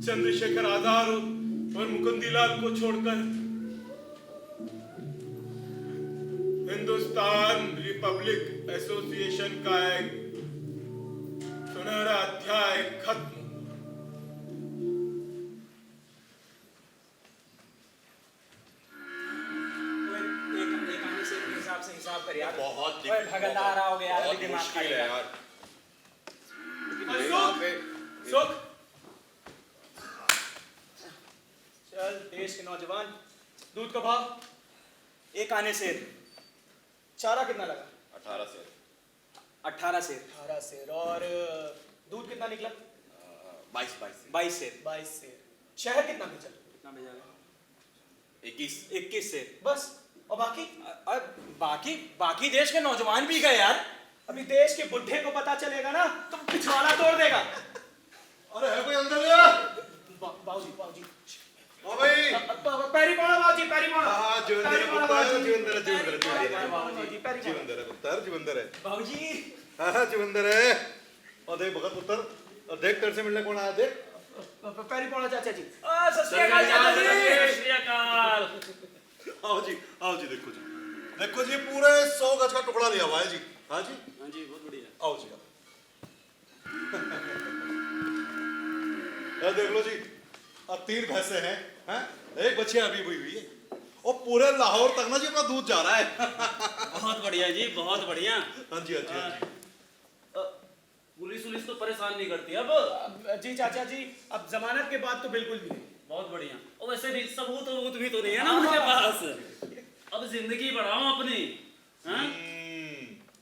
चंद्रशेखर आजाद और मुकुंदीलाल को छोड़कर हिंदुस्तान रिपब्लिक एसोसिएशन का एक सुनहरा अध्याय खत्म। बहुत भगलदार आओगे यार, बहुत मुश्किल है यार। सुख चल, देश के नौजवान, दूध का भाव एक आने से चारा कितना लगा? 18 से 18 से 18 सेर। और दूध कितना निकला? 22 से 22 सेर। शहर कितना भेजा? कितना भेजा? 21 से बस। और बाकी? बाकी देश के नौजवान भी गए यार। अभी देश के बुढ़े को पता चलेगा ना तो पिछवाड़ा तोड़ देगा। अरे है कोई अंदर या? बाबूजी बाबूजी ओ भाई पैरी पड़ा बाबूजी, पैरी पड़ा। हां जीवंदर पुत्र, जीवंदर बाबूजी पैरी पड़ा। जीवंदर है पुत्र, जीवंदर है बाबूजी। हां जीवंदर है। और देख भगत पुत्र, और देख तेरे से मिलने कौन आया, देख पैरी पड़ा चाचा जी। सत श्री अकाल चाचा जी। सत श्री अकाल। आओ जी देखो जी, देखो जी पूरे 100 गज का टुकड़ा लिया हुआ है जी। हाँ जी बहुत बढ़िया। आओ जी यार देख लो जी, अब 3 भैंसे हैं, एक बच्चियां अभी हुई है, और पूरे लाहौर तक ना जी अपना दूध जा रहा है। बहुत बढ़िया जी, बहुत बढ़िया। हाँ जी हाँ जी हाँ जी। पुलिस तो परेशान नहीं करती अब? जी चाचा जी, अब जमानत के बाद तो बिल्कुल भी नहीं। बहुत बढ़िया। और वैसे भी सबूत भी तो नहीं है ना मुझे पास। अब जिंदगी बढ़ाओ अपनी।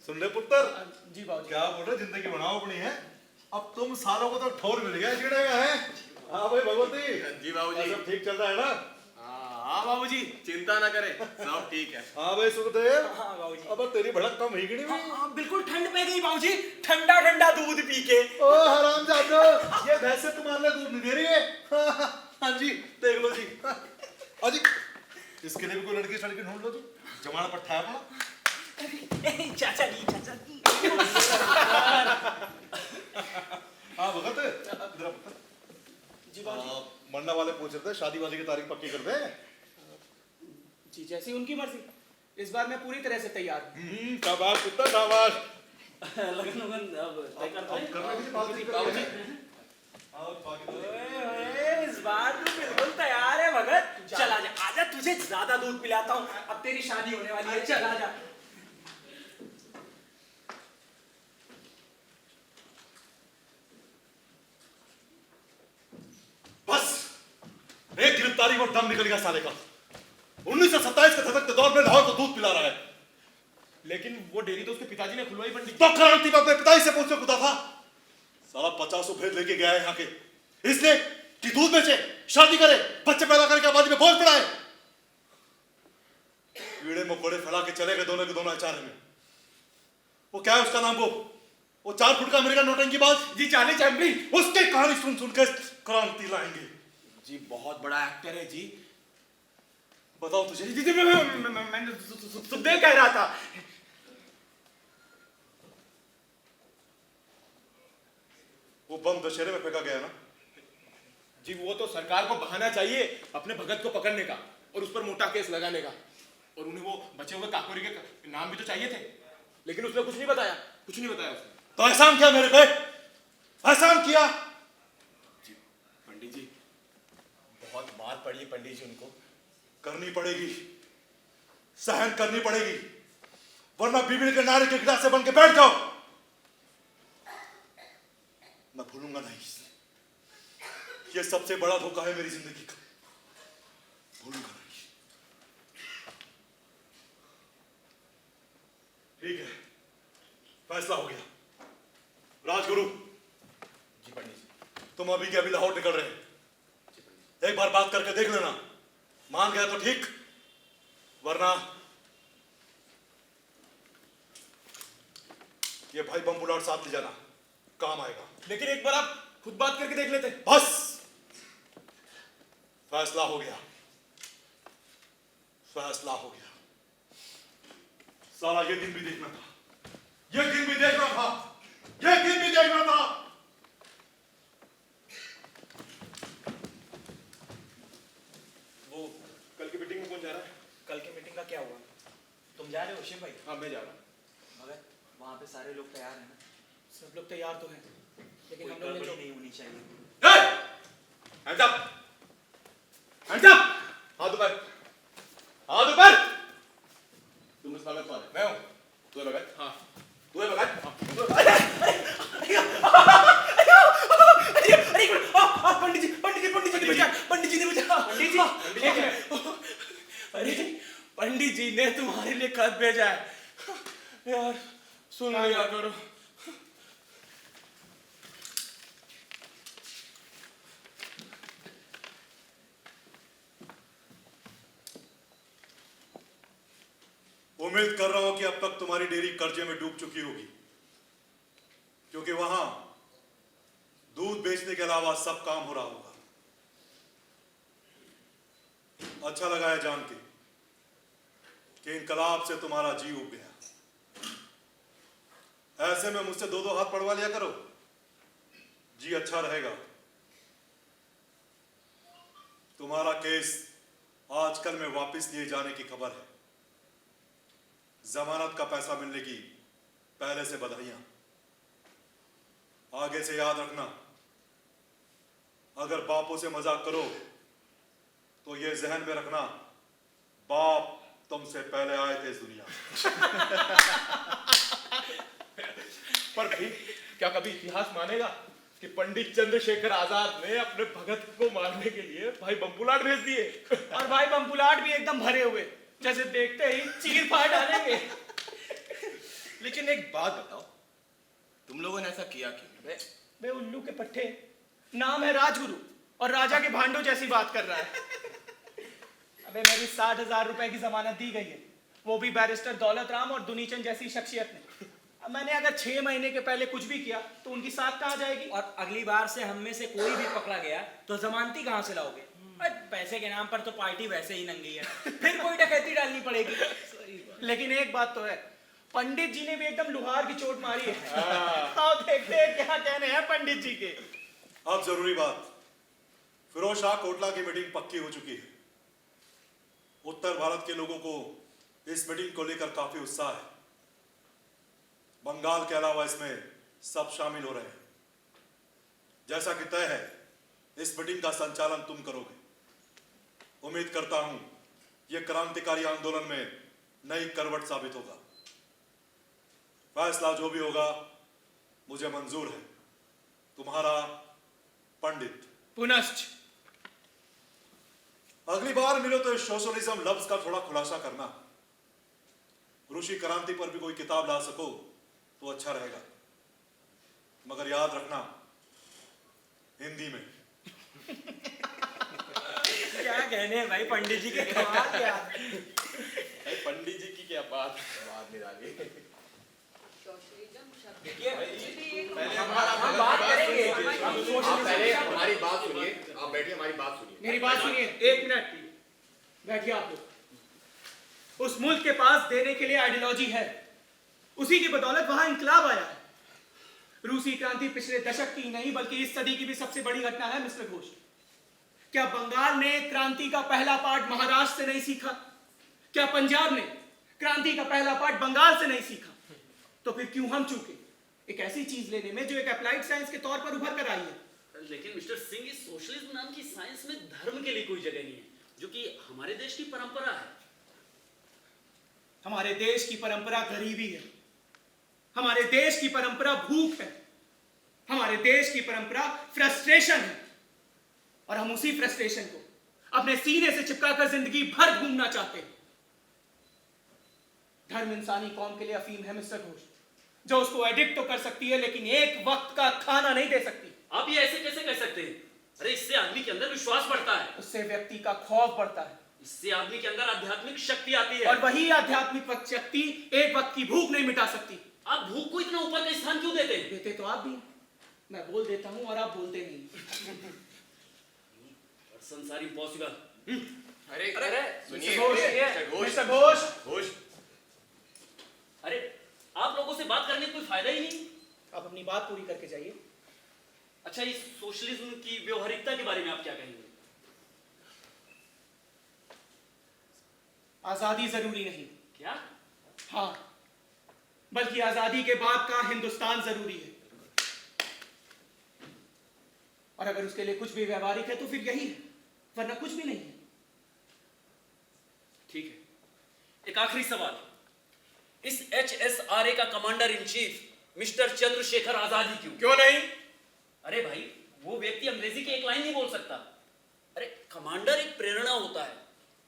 सुन ले पुत्र जी बाबूजी। क्या बोल रहे, जिंदगी बनाओ अपनी है। अब तुम सालों को तो ठोर मिल गया जीने का है। हाँ भाई भगवती जी बाबूजी, सब ठीक चल रहा है ना? हाँ बाबूजी, चिंता ना करें, सब ठीक है। हाँ भाई सुखदेव। हाँ बाबूजी। अब तेरी भड़क कम ही गई। बिल्कुल ठंड पे गई बाबूजी, ठंडा ठंडा दूध पी के। ओ हरामजादो, ये भैंसे तुम्हारे लिए दूध नहीं दे रही है। हाँ जी देख लो जी। हाँ जी, इसके लिए भी कोई लड़की सड़की ढूंढ लो जी, जमाना पट्टा है अपना। चाचा जी। हाँ भगत इधर पुत्र जी बाबूजी। मरना वाले पूछ रहे थे शादी वादी की तारीख पक्की कर दे। जी जैसी उनकी मर्जी। इस बार मैं पूरी तरह से तैयार हूँ। शाबाश कुत्ता शाबाश। लगन अब तय करते हैं। करने के लिए बाबूजी ओए, इस बार तू बिल्कुल तैयार है भगत। चल आजा आजा, तुझे ज्यादा दूध पिलाता हूँ। अब तेरी शादी होने वाली है, चल आजा। बस एक गिरफ्तारी और दम निकल गया साले का। 1927 के दशक के दौर में लाहौर को दूध पिला रहा है। लेकिन वो डेयरी तो उसके पिताजी ने खुलवाई पंडित जी। तो क्रांति में अपने पिताजी से पूछने खुदा था। साला 50 भेद लेके गया है यहाँ के, इसलिए कि दूध बेचे, शादी करे, बच्चे पैदा करके आबादी में बोझ पड़ाए। कीड़े मकोड़े फैला के चले गए दोनों के दोनों अचार में। वो क्या है उसका नाम, वो 4 फुट का अमेरिकन नौटंकी बाज जी, चार्ली चैपलिन। उसकी कहानी सुन सुनकर क्रांति लाएंगे। जी बहुत बड़ा एक्टर है जी। बताओ तुझे। जी जी, मैं सुखदेव कह रहा था। वो बम दशहरे में फेंका गया ना। जी वो तो सरकार को बहाना चाहिए अपने भगत को पकड़ने का और उस पर मोटा केस लगाने का, और उन्हें वो बचे हुए काकोरी के नाम भी तो चाहिए थे, लेकिन उसने कुछ नहीं बताया उसने। तो एहसान किया मेरे पे, एहसान किया। जी पंडित जी, बहुत मार पड़ी पंडित जी उनको। करनी पड़ेगी, सहन करनी पड़ेगी, वरना बीबी के नारे के गिलास से बन के बैठ जाओ। मैं भूलूंगा नहीं। ये सबसे बड़ा धोखा है मेरी जिंदगी का, भूलूंगा नहीं। ठीक है, फैसला हो गया। राजगुरु जी पंडित जी। तुम अभी के अभी लाहौर निकल रहे हैं। एक बार बात करके देख लेना, मान गया तो ठीक, वरना ये भाई बम्बुलाट साथ ले जाना, काम आएगा। लेकिन एक बार आप खुद बात करके देख लेते। बस फैसला हो गया, फैसला हो गया। साला ये दिन भी देखना था, ये दिन भी देखना था, ये दिन भी देखना था। वो कल की मीटिंग में कौन जा रहा है? कल की मीटिंग का क्या हुआ? तुम जा रहे हो शिव भाई? हाँ मैं जा रहा हूँ। मगर वहाँ पे सारे लोग तैयार हैं ना? सब लोग तैयार तो हैं, लेकिन कोई हम लोग ने गड़बड़ी जो नहीं होनी चाहिए। Hands up! Hands up! हाथ ऊपर, हाथ ऊपर। तुम इस भगत कौन है? मैं हूँ। तू है भगत? हाँ। तू है भगत? हाँ। पंडित जी ने बचा। अरे पंडित जी ने तुम्हारे लिए खत भेजा है यार, सुन लिया करो। उम्मीद कर रहा हूं कि अब तक तुम्हारी डेयरी कर्जे में डूब चुकी होगी, क्योंकि वहां दूध बेचने के अलावा सब काम हो रहा होगा। अच्छा लगा है जान के कि इनकलाब से तुम्हारा जी उब गया। ऐसे में मुझसे 2-2 हाथ पड़वा लिया करो, जी अच्छा रहेगा। तुम्हारा केस आजकल में वापस लिए जाने की खबर है। जमानत का पैसा मिलने की पहले से बधाइयां। आगे से याद रखना, अगर बापों से मजाक करो तो ये जहन में रखना, बाप तुमसे पहले आए थे इस दुनिया में। पर भाई क्या कभी इतिहास मानेगा कि पंडित चंद्रशेखर आजाद ने अपने भगत को मारने के लिए भाई बम्बुलाट भेज दिए? और भाई बम्बुलाट भी एकदम भरे हुए, जैसे देखते ही चीर फाड़ डालेंगे। लेकिन एक बात बताओ, तुम लोगों ने ऐसा किया क्यों? बे उल्लू के पट्टे, नाम है राजगुरु और राजा के भांडो जैसी बात कर रहा है। अबे मेरी 60,000 रुपए की जमानत दी गई है, वो भी बैरिस्टर दौलत राम और दुनीचंद जैसी शख्सियत ने। अब मैंने अगर 6 महीने के पहले कुछ भी किया तो उनकी साथ कहाँ जाएगी? और अगली बार से हम में से कोई भी पकड़ा गया तो जमानती कहाँ से लाओगे? पैसे के नाम पर तो पार्टी वैसे ही नंगी है, फिर कोई डकैती डालनी पड़ेगी। लेकिन एक बात तो है, पंडित जी ने भी एकदम लुहार की चोट मारी है। आओ देखते हैं क्या कहने हैं पंडित जी के। अब जरूरी बात, फिरोज शाह कोटला की मीटिंग पक्की हो चुकी है। उत्तर भारत के लोगों को इस मीटिंग को लेकर काफी उत्साह है। बंगाल के अलावा इसमें सब शामिल हो रहे हैं। जैसा कि तय है, इस मीटिंग का संचालन तुम करोगे। उम्मीद करता हूं यह क्रांतिकारी आंदोलन में नई करवट साबित होगा। फैसला जो भी होगा मुझे मंजूर है। तुम्हारा पंडित। पुनश्च अगली बार मिलो तो सोशलिज्म लफ्ज का थोड़ा खुलासा करना। ऋषि क्रांति पर भी कोई किताब ला सको तो अच्छा रहेगा, मगर याद रखना हिंदी में। क्या कहने हैं भाई पंडित जी के कमाल यार। पंडित जी की क्या बात में डाली। पहले हमारी बात सुनिए। आप बैठिए, हमारी बात सुनिए। मेरी बात सुनिए, 1 मिनट बैठिए आप लोग। उस मुल्क के पास देने के लिए आइडियोलॉजी है, उसी की बदौलत वहां इंकलाब आया है। रूसी क्रांति पिछले दशक की नहीं बल्कि इस सदी की भी सबसे बड़ी घटना है मिस्टर घोष। क्या बंगाल ने क्रांति का पहला पाठ महाराष्ट्र से नहीं सीखा? क्या पंजाब ने क्रांति का पहला पाठ बंगाल से नहीं सीखा? तो फिर क्यों हम चूके एक ऐसी चीज लेने में जो एक अप्लाइड साइंस के तौर पर उभर कर आई है? लेकिन मिस्टर सिंह, इस सोशलिज्म नाम की साइंस में धर्म के लिए कोई जगह नहीं है, जो कि हमारे देश की परंपरा है। हमारे देश की परंपरा गरीबी है, हमारे देश की परंपरा भूख है, हमारे देश की परंपरा फ्रस्ट्रेशन है, और हम उसी फ्रस्ट्रेशन को अपने सीने से चिपकाकर जिंदगी भर घूमना चाहते हैं। धर्म इंसानी कौम के लिए अफीम है मिस्टर घोष, जो उसको एडिक्ट तो कर सकती है लेकिन एक वक्त का खाना नहीं दे सकती। आप ये ऐसे कैसे कह सकते हैं? अरे इससे आदमी के अंदर विश्वास बढ़ता है, उससे व्यक्ति का खौफ बढ़ता है, इससे आदमी के अंदर आध्यात्मिक शक्ति आती है, और वही आध्यात्मिक शक्ति एक वक्त की भूख नहीं मिटा सकती। आप भूख को इतना ऊपर का स्थान क्यों देते हैं? देते तो आप भी, मैं बोल देता हूं और आप बोलते नहीं। संसार इम्पॉसिबल। अरे सुनिए मिस्टर घोष, अरे आप लोगों से बात करने का कोई फायदा ही नहीं। आप अपनी बात पूरी करके जाइए। अच्छा, इस सोशलिज्म की व्यवहारिकता के बारे में आप क्या कहेंगे? आजादी जरूरी नहीं। क्या? हाँ, बल्कि आजादी के बाद का हिंदुस्तान जरूरी है, और अगर उसके लिए कुछ भी व्यवहारिक है तो फिर यही है, वरना कुछ भी नहीं है। ठीक है, एक आखिरी सवाल। इस HSRA का commander in chief mister Chandrashekhar Azad ही क्यों नहीं? अरे भाई, वो व्यक्ति अंग्रेजी की एक लाइन नहीं बोल सकता। अरे कमांडर एक प्रेरणा होता है,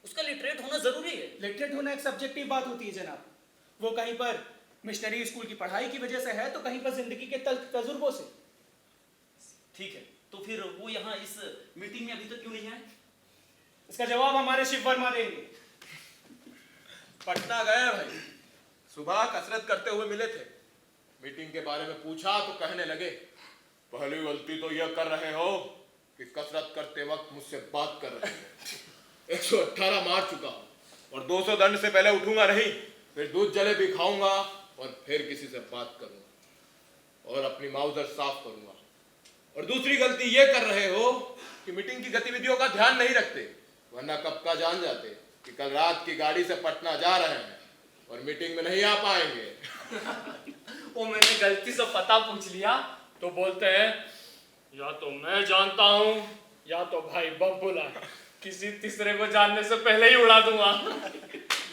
उसका लिटरेट होना जरूरी है। लिटरेट होना एक सब्जेक्टिव बात होती है जनाब। वो कहीं पर मिशनरी स्कूल की पढ़ाई की वजह से है तो कहीं पर जिंदगी के तजुर्बों से। ठीक है, तो फिर वो यहाँ इस मीटिंग में अभी तक क्यों नहीं आए? इसका जवाब हमारे शिव वर्मा देंगे। पटना गए भाई, सुबह कसरत करते हुए मिले थे। मीटिंग के बारे में पूछा तो कहने लगे, पहली गलती तो यह कर रहे हो कि कसरत करते वक्त मुझसे बात कर रहे हो। 118 मार चुका और 200 दंड से पहले उठूंगा नहीं, फिर दूध जलेबी खाऊंगा और फिर किसी से बात करूंगा और अपनी माउजर साफ करूंगा। और दूसरी गलती ये कर रहे हो कि मीटिंग की गतिविधियों का ध्यान नहीं रखते, वरना कब का जान जाते कि कल रात की गाड़ी से पटना जा रहे हैं और मीटिंग में नहीं आ पाएंगे। वो मैंने गलती से पता पूछ लिया तो बोलते हैं या तो मैं जानता हूँ या तो भाई बब्बुला, किसी तीसरे को जानने से पहले ही उड़ा दूंगा।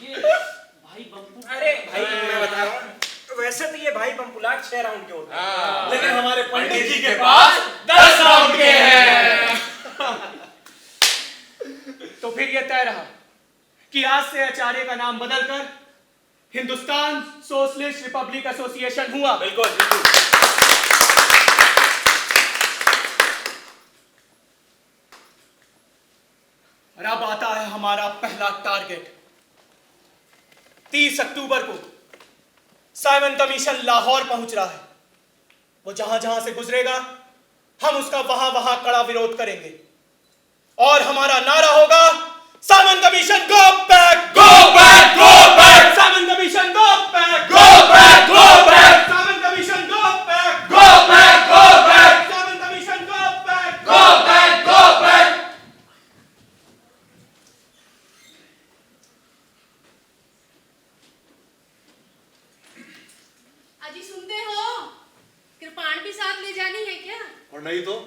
ये भाई बम्पू, अरे भाई मैं बता रहा हूँ, वैसे तो ये भाई बम्पुलाट 6 राउंड के होते हैं, लेकिन हमारे पंडित जी के पास 10 राउंड के हैं। तो फिर यह तय रहा कि आज से आचार्य का नाम बदलकर हिंदुस्तान सोशलिस्ट रिपब्लिक एसोसिएशन हुआ। बिल्कुल बिल्कुल। और अब आता है हमारा पहला टारगेट। 30 अक्टूबर को साइमन कमीशन लाहौर पहुंच रहा है। वो जहां जहां से गुजरेगा हम उसका वहां वहां कड़ा विरोध करेंगे और हमारा नारा होगा, Simon commission go back, go back, go back, Simon commission go back, go back, go back, Simon commission go back, go back, go back, Simon commission go back, go back, go back. को?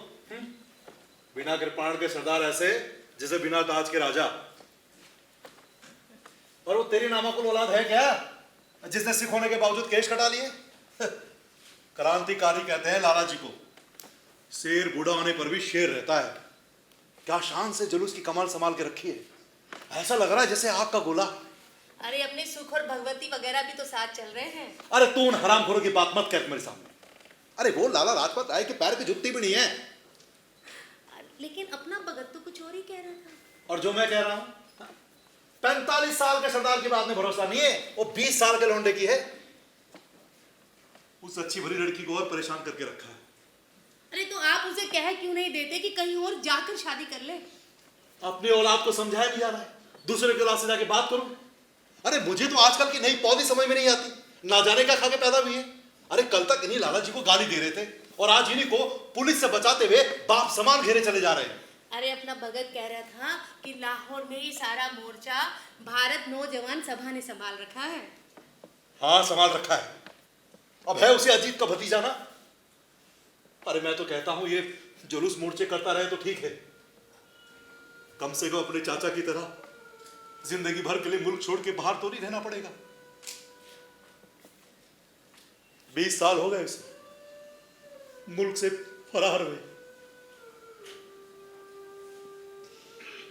बिना कृपाण के सरदार ऐसे जैसे बिना ताज के राजा। और वो तेरी नामाकुल औलाद है क्या जिसने सिख होने के बावजूद केश कटा लिए? क्रांतिकारी कहते हैं लाला जी को। शेर बूढ़ा होने पर भी शेर रहता है। क्या शान से जुलूस की कमाल संभाल के रखी है, ऐसा लग रहा है जैसे आग का गोला। अरे अपने सुख और भगवती वगैरह भी तो साथ चल रहे हैं। अरे तू उन हरामखोरों की बात मत कर मेरे सामने। अरे वो लाला लाजपत राय के पैर की जुत्ती भी नहीं है। लेकिन अपना भगत तो कुछ और ही कह रहा था। और जो मैं कह रहा हूं, 45 साल के सरदार की बात में भरोसा नहीं है, वो 20 साल के लौंडे की है। उस अच्छी भली लड़की को और परेशान करके रखा है। अरे तो आप उसे कह क्यों नहीं देते कि कहीं और जाकर शादी कर ले? अपनी औलाद को समझाया नहीं जा रहा है, दूसरे के औलाद से जाके बात करूं। अरे मुझे तो आजकल की नई पौधी समझ में नहीं आती, ना जाने क्या खा के पैदा हुई है। अरे कल तक इन्हीं लाला जी को गाली दे रहे थे और आज इन्हीं को पुलिस से बचाते हुए बाप समान घेरे चले जा रहे हैं। अरे अपना भगत कह रहा था कि लाहौर में ही सारा मोर्चा भारत नौजवान सभा ने संभाल रखा है। हाँ संभाल रखा है। अब है उसे अजीत का भतीजा ना। अरे मैं तो कहता हूं ये जुलूस मोर्चे करता रहे तो ठीक है, कम से कम अपने चाचा की तरह जिंदगी भर के लिए मुल्क छोड़ के बाहर तो नहीं रहना पड़ेगा। 20 साल हो गए उसे मुल्क से फरार हुए।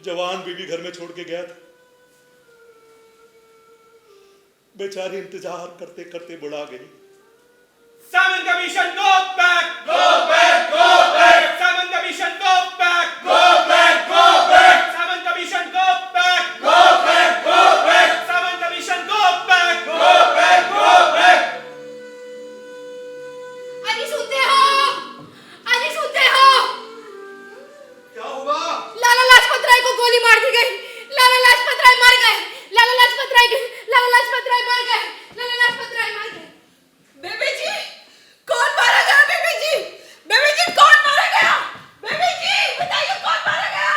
जवान बीवी घर में छोड़ के गया था, बेचारी इंतजार करते करते बुढ़ा गई। Salmon Commission, go back! Go back! Go back! Salmon Commission, go back! Go back! Go back! Salmon Commission, go back! Go back! Go back! Salmon Commission, go back! Go back! Go back! अजी सुनते हो? अजी सुनते हो? क्या हुआ? लाला लाजपत राय को गोली मार दी गई। लाला लाजपत राय मर गए। लाला लाजपत राय मर गए। लाला लाजपत राय मर गए। बेबी जी, कौन मारा गया? बेबी जी, बेबी जी, कौन मारा गया? बेबी जी, बताइए कौन मारा गया?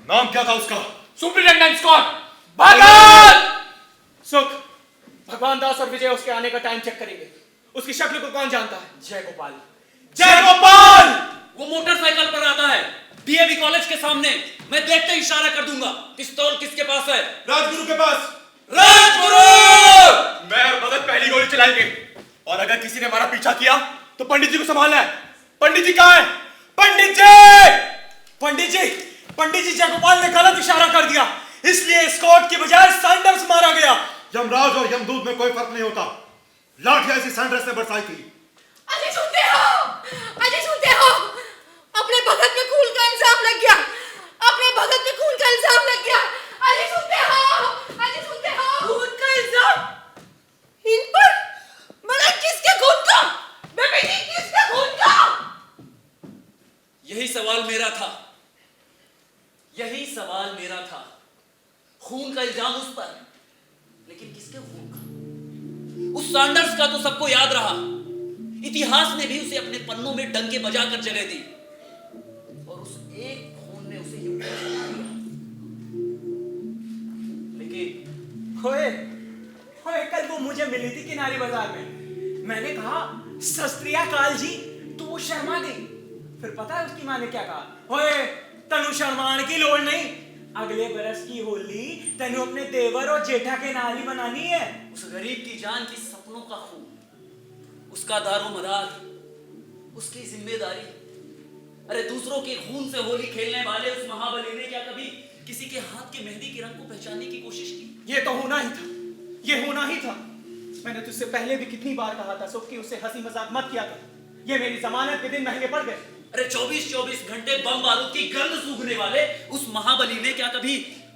नाम क्या था उसका? Superintendent Scott. भगत! सुख, भगवान दास और विजय उसके आने का टाइम चेक करेंगे। उसकी शक्ल को कौन जानता है? जय गोपाल। जय गोपाल! वो मोटरसाइकिल पर आता है डीएवी कॉलेज के सामने। मैं देखते ही इशारा कर दूंगा। पिस्तौल किसके पास है? राजगुरु के पास। राजगुरु! मैं और भगत पहली गोली चलाएंगे और अगर किसी ने हमारा पीछा किया तो पंडित जी को संभालना है। पंडित जी कहाँ हैं? पंडित जी! पंडित जी, पंडित जी, जयगोपाल ने गलत इशारा कर दिया, इसलिए स्कॉट की बजाय सैंडर्स मारा गया। यमराज और यमदूत में कोई फर्क नहीं होता। लाठियां ऐसी सैंडर्स ने बरसाई थी। अजी सुनते हो? अजी सुनते हो? अपने भगत में खून का इल्जाम लग गया। अपने भगत में खून का इल्जाम लग गया। अजी सुनते हो? अजी सुनते हो? खून का इल्जाम इन पर? मतलब किसके खून का? बेबी जी, किसके खून का? यही सवाल मेरा था। यही सवाल मेरा था। खून का इल्जाम उस पर, लेकिन किसके खून का? उस सैंडर्स का तो सबको याद रहा। इतिहास ने भी उसे अपने पन्नों में डंके बजाकर जगह दी और उस एक खून ने उसे यूं बना दिया। लेकिन होए, होए, कल वो मुझे मिली थी किनारी बाजार में। मैंने कहा सत श्री अकाल जी, तो वो शर्मा गई। फिर पता है उसकी माँ ने क्या कहा? होए, तनु शर्माने की लोड़ नहीं, अगले बरस की होली तनु अपने देवर और जेठा के नारी बनानी है। उस गरीब की जान की सपनों का खून, उसका दारोमदार, उसकी जिम्मेदारी। अरे दूसरों के खून से होली खेलने वाले उस महाबली ने क्या कभी किसी के हाथ के मेहंदी के रंग को पहचानने की कोशिश की? ये तो होना ही था, ये होना ही था। मैंने तुझसे पहले भी कितनी बार कहा था सुख कि उससे हंसी मजाक मत किया कर। ये मेरी जमानत के दिन महंगे पड़ गए। अरे 24-24 घंटे बम बारूद की गंध सूंघने वाले उस महाबली ने क्या कभी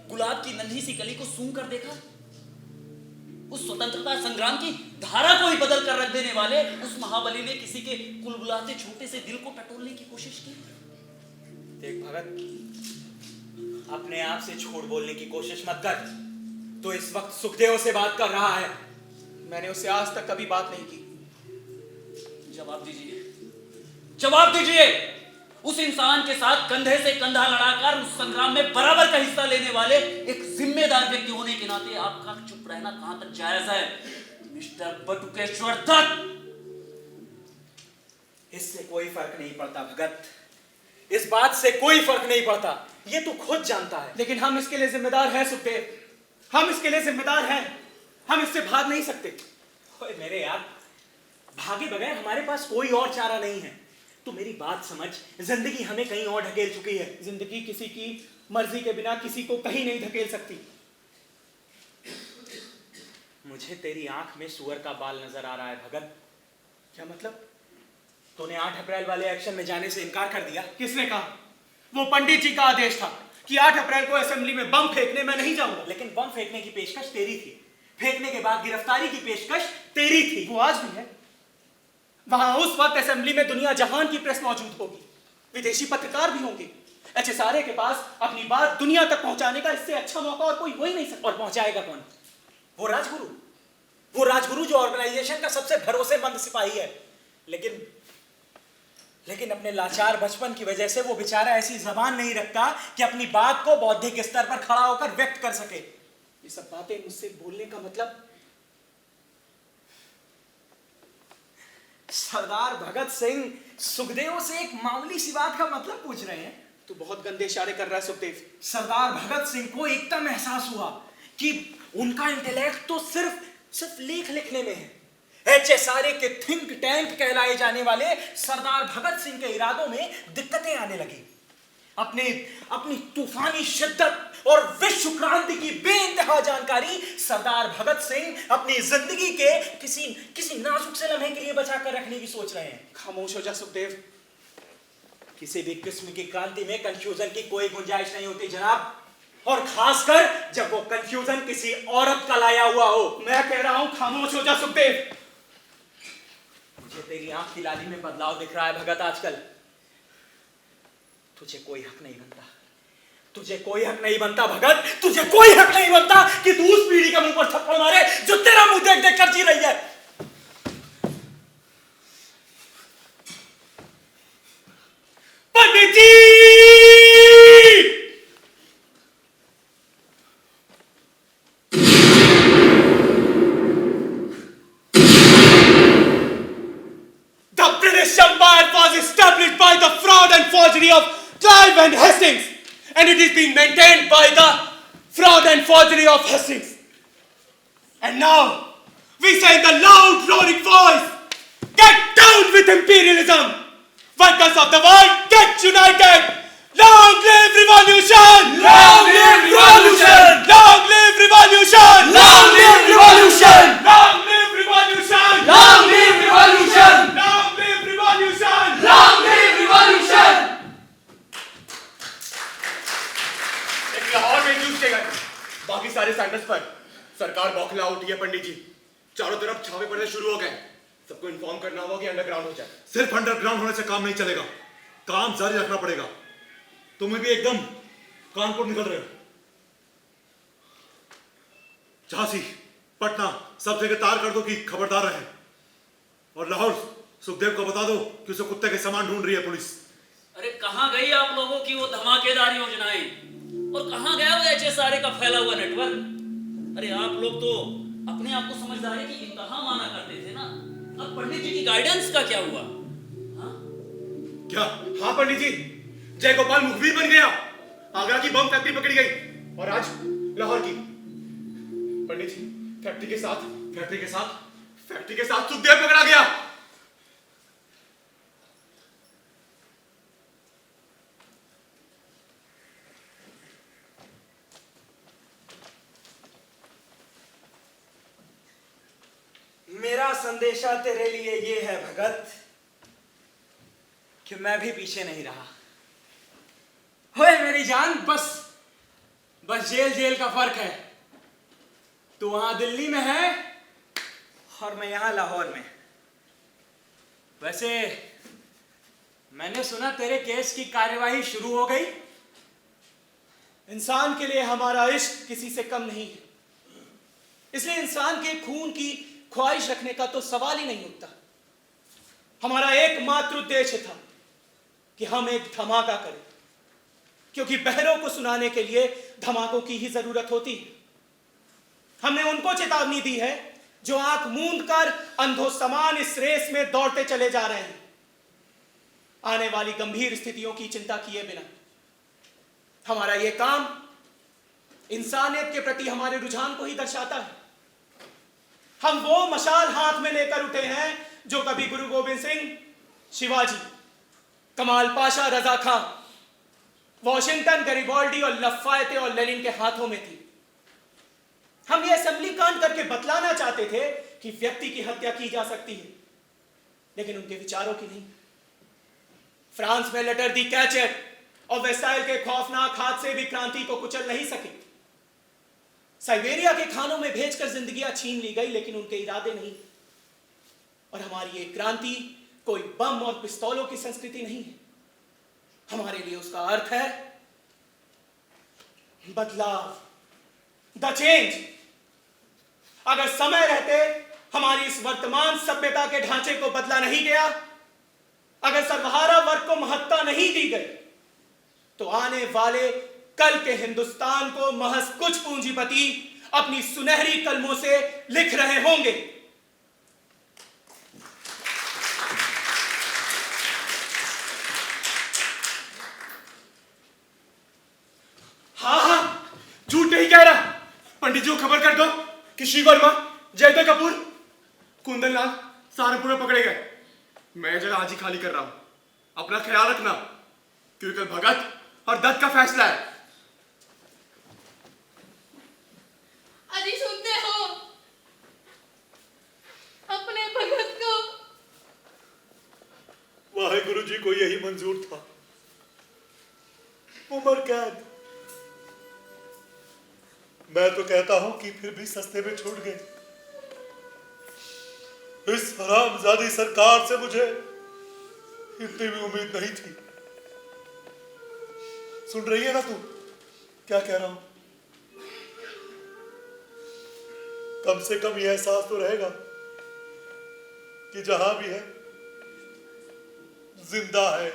गुलाब की नन्ही सी कली को सूंघ कर देखा? उस स्वतंत्रता संग्राम की धारा को ही बदल कर रख देने वाले उस महाबली ने किसी के कुलबुलाते छोटे से दिल को टटोलने की कोशिश की? देख भगत, अपने आप से झूठ बोलने की कोशिश मत कर। तो इस वक्त सुखदेव से बात कर रहा है। मैंने उससे आज तक कभी बात नहीं की। जवाब दीजिए, जवाब दीजिए। उस इंसान के साथ कंधे से कंधा लड़ाकर उस संग्राम में बराबर का हिस्सा लेने वाले एक जिम्मेदार व्यक्ति होने के नाते आपका चुप रहना कहां तक जायज है, मिस्टर बटुकेश्वर दत्त? इससे कोई फर्क नहीं पड़ता भगत। बात से कोई फर्क नहीं पड़ता, ये तू खुद जानता है। लेकिन हम इसके लिए जिम्मेदार हैं सुखदेव, हम इसके लिए जिम्मेदार हैं, हम इससे भाग नहीं सकते। ओए मेरे यार, भागे बगैर हमारे पास कोई और चारा नहीं है। तू मेरी बात समझ, जिंदगी हमें कहीं और ढकेल चुकी है। जिंदगी किसी की मर्जी के बिना किसी को कहीं नहीं धकेल सकती। मुझे तेरी आंख में सुअर का बाल नजर आ रहा है भगत। क्या मतलब? तूने 8 अप्रैल वाले एक्शन में जाने से इनकार कर दिया। किसने कहा? वो पंडित जी का आदेश था कि 8 अप्रैल को असेंबली में बम फेंकने मैं नहीं जाऊंगा। लेकिन बम फेंकने की पेशकश तेरी थी, फेंकने के बाद गिरफ्तारी की पेशकश तेरी थी। वो आज भी है। वहां उस वक्त असेंबली में दुनिया जहान की प्रेस मौजूद होगी, विदेशी पत्रकार भी होंगे। HSRA के पास अपनी बात दुनिया तक पहुंचाने का इससे अच्छा मौका और कोई हो ही नहीं सकता। और पहुंचाएगा कौन? वो राजगुरु जो ऑर्गेनाइजेशन का सबसे भरोसेमंद सिपाही है। लेकिन अपने लाचार बचपन की वजह से वो बेचारा ऐसी जबान नहीं रखता कि अपनी बात को बौद्धिक स्तर पर खड़ा होकर व्यक्त कर सके। ये सब बातें मुझसे बोलने का मतलब? सरदार भगत सिंह सुखदेव से एक मामूली सी बात का मतलब पूछ रहे हैं। तू बहुत गंदे इशारे कर रहा है सुखदेव। सरदार भगत सिंह को एकदम एहसास हुआ कि उनका इंटेलेक्ट तो सिर्फ लेख लिखने में है। HSRA के थिंक टैंक कहलाए जाने वाले सरदार भगत सिंह के इरादों में दिक्कतें आने लगी। अपनी तूफानी शिद्दत और विश्व क्रांति की बेइंतहा जानकारी सरदार भगत सिंह अपनी जिंदगी के किसी नाजुक से लम्हे के लिए बचाकर रखने की सोच रहे हैं। खामोश हो जा सुखदेव। किसी भी किस्म की क्रांति में कंफ्यूजन की कोई गुंजाइश नहीं होती जनाब, और खासकर जब वो कंफ्यूजन किसी औरत का लाया हुआ हो। मैं कह रहा हूं खामोश हो जा सुखदेव। मुझे तेरी आंख की लाली में बदलाव दिख रहा है भगत आजकल। तुझे कोई हक नहीं बनता, तुझे कोई हक नहीं बनता भगत, तुझे कोई हक नहीं बनता कि तू उस पीढ़ी के मुंह पर थप्पड़ मारे जो तेरा मुंह देख देख कर जी रही है। पंडित जी! The British Empire was established by the fraud and forgery of Clive and Hastings, and it is being maintained by the fraud and forgery of Hastings. And now, we say in the loud roaring voice, get down with imperialism! Workers of the world, get united! Long live revolution! Long live revolution! Long live revolution! Long live revolution! Long live revolution! Long live revolution! Long live revolution! Long live revolution! एक लाहौर में news के गए, बाकी सारे centres पर सरकार बौखला उठी है। पंडित जी चारों तरफ छापे पड़ने शुरू हो गए। सबको इन्फॉर्म करना होगा कि अंडरग्राउंड हो जाए। सिर्फ अंडरग्राउंड होने से काम नहीं चलेगा, काम जारी रखना पड़ेगा। तुम्हें भी एकदम कानपुर निकल रहे हो। झांसी, पटना, सब जगह तार कर दो कि खबरदार रहे। और लाहौर सुखदेव को बता दो कि उसे कुत्ते के सामान ढूंढ रही है पुलिस। अरे कहाँ गई आप लोगों की वो धमाकेदार योजनाएं, और कहाँ गया वो HSRA का फैला हुआ नेटवर्क? अरे आप लोग तो अपने आप को समझदारी की इंतहा माना करते थे ना। अब पंडित जी की गाइडेंस का क्या हुआ? हाँ? क्या? हाँ पंडित जी, जयगोपाल मुखबिर बन गया, आगरा की बम फैक्ट्री पकड़ी गई, और आज लाहौर की। पंडित जी फैक्ट्री के साथ सुखदेव पकड़ा गया। मेरा संदेशा तेरे लिए ये है भगत कि मैं भी पीछे नहीं रहा। होए मेरी जान, बस जेल का फर्क है। तू वहां दिल्ली में है और मैं यहां लाहौर में। वैसे मैंने सुना तेरे केस की कार्यवाही शुरू हो गई। इंसान के लिए हमारा इश्क किसी से कम नहीं है, इसलिए इंसान के खून की ख्वाहिश रखने का तो सवाल ही नहीं उठता। हमारा एकमात्र उद्देश्य था कि हम एक धमाका करें, क्योंकि बहरों को सुनाने के लिए धमाकों की ही जरूरत होती है। हमने उनको चेतावनी दी है जो आंख मूंद कर अंधों समान इस रेस में दौड़ते चले जा रहे हैं। आने वाली गंभीर स्थितियों की चिंता किए बिना हमारा यह काम इंसानियत के प्रति हमारे रुझान को ही दर्शाता है। हम वो मशाल हाथ में लेकर उठे हैं जो कभी गुरु गोविंद सिंह, शिवाजी, कमाल पाशा, रजा खां, वॉशिंगटन, गरिबाल्डी और लफायते और लेनिन के हाथों में थी। हम ये असेंबली कांड करके बतलाना चाहते थे कि व्यक्ति की हत्या की जा सकती है, लेकिन उनके विचारों की नहीं। फ्रांस में लेटर दी कैचेट और वेस्टाइल के खौफनाक हादसे भी क्रांति को कुचल नहीं सके। साइबेरिया के खानों में भेजकर जिंदगियां छीन ली गई, लेकिन उनके इरादे नहीं। और हमारी ये क्रांति कोई बम और पिस्तौलों की संस्कृति नहीं है। हमारे लिए उसका अर्थ है बदलाव, द चेंज। अगर समय रहते हमारी इस वर्तमान सभ्यता के ढांचे को बदला नहीं गया, अगर सर्वहारा वर्ग को महत्ता नहीं दी गई, तो आने वाले कल के हिंदुस्तान को महज कुछ पूंजीपति अपनी सुनहरी कलमों से लिख रहे होंगे। हाँ, झूठ नहीं कह रहा। पंडित जी को खबर कर दो कि श्री वर्मा, जयदेव कपूर, कुंदन लाल सहारनपुर में पकड़े गए। मैं जगह आज ही खाली कर रहा हूं। अपना ख्याल रखना, क्योंकि कल भगत और दत्त का फैसला है। अजी सुनते हो? अपने भगत को वाहेगुरु जी को यही मंजूर था, उम्र कैद। मैं तो कहता हूं कि फिर भी सस्ते में छूट गए। इस हरामजादी सरकार से मुझे इतनी भी उम्मीद नहीं थी। सुन रही है ना तू क्या कह रहा हूं? कम से कम यह एहसास तो रहेगा कि जहां भी है जिंदा है।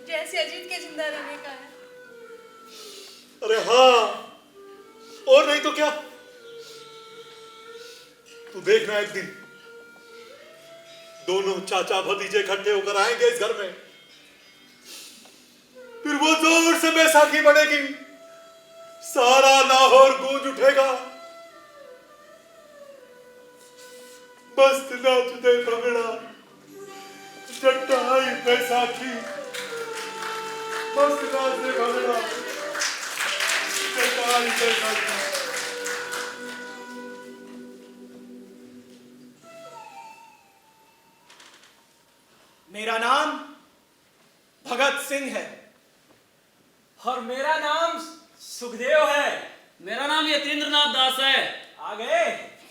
जैसे अजीत के जिंदा रहने का है। अरे हाँ, और नहीं तो क्या। तू देखना एक दिन दोनों चाचा भतीजे इकट्ठे होकर आएंगे इस घर में, फिर वो जोर से बैसाखी बनेगी, सारा लाहौर गूंज उठेगा। मस्त नाच दे भंगड़ा, चट्टाई बैसाखी, मस्त नाच दे भंगड़ा, चट्टाई बैसाखी। मेरा नाम भगत सिंह है और मेरा नाम सुखदेव है। मेरा नाम यतीन्द्रनाथ दास है। आ गए?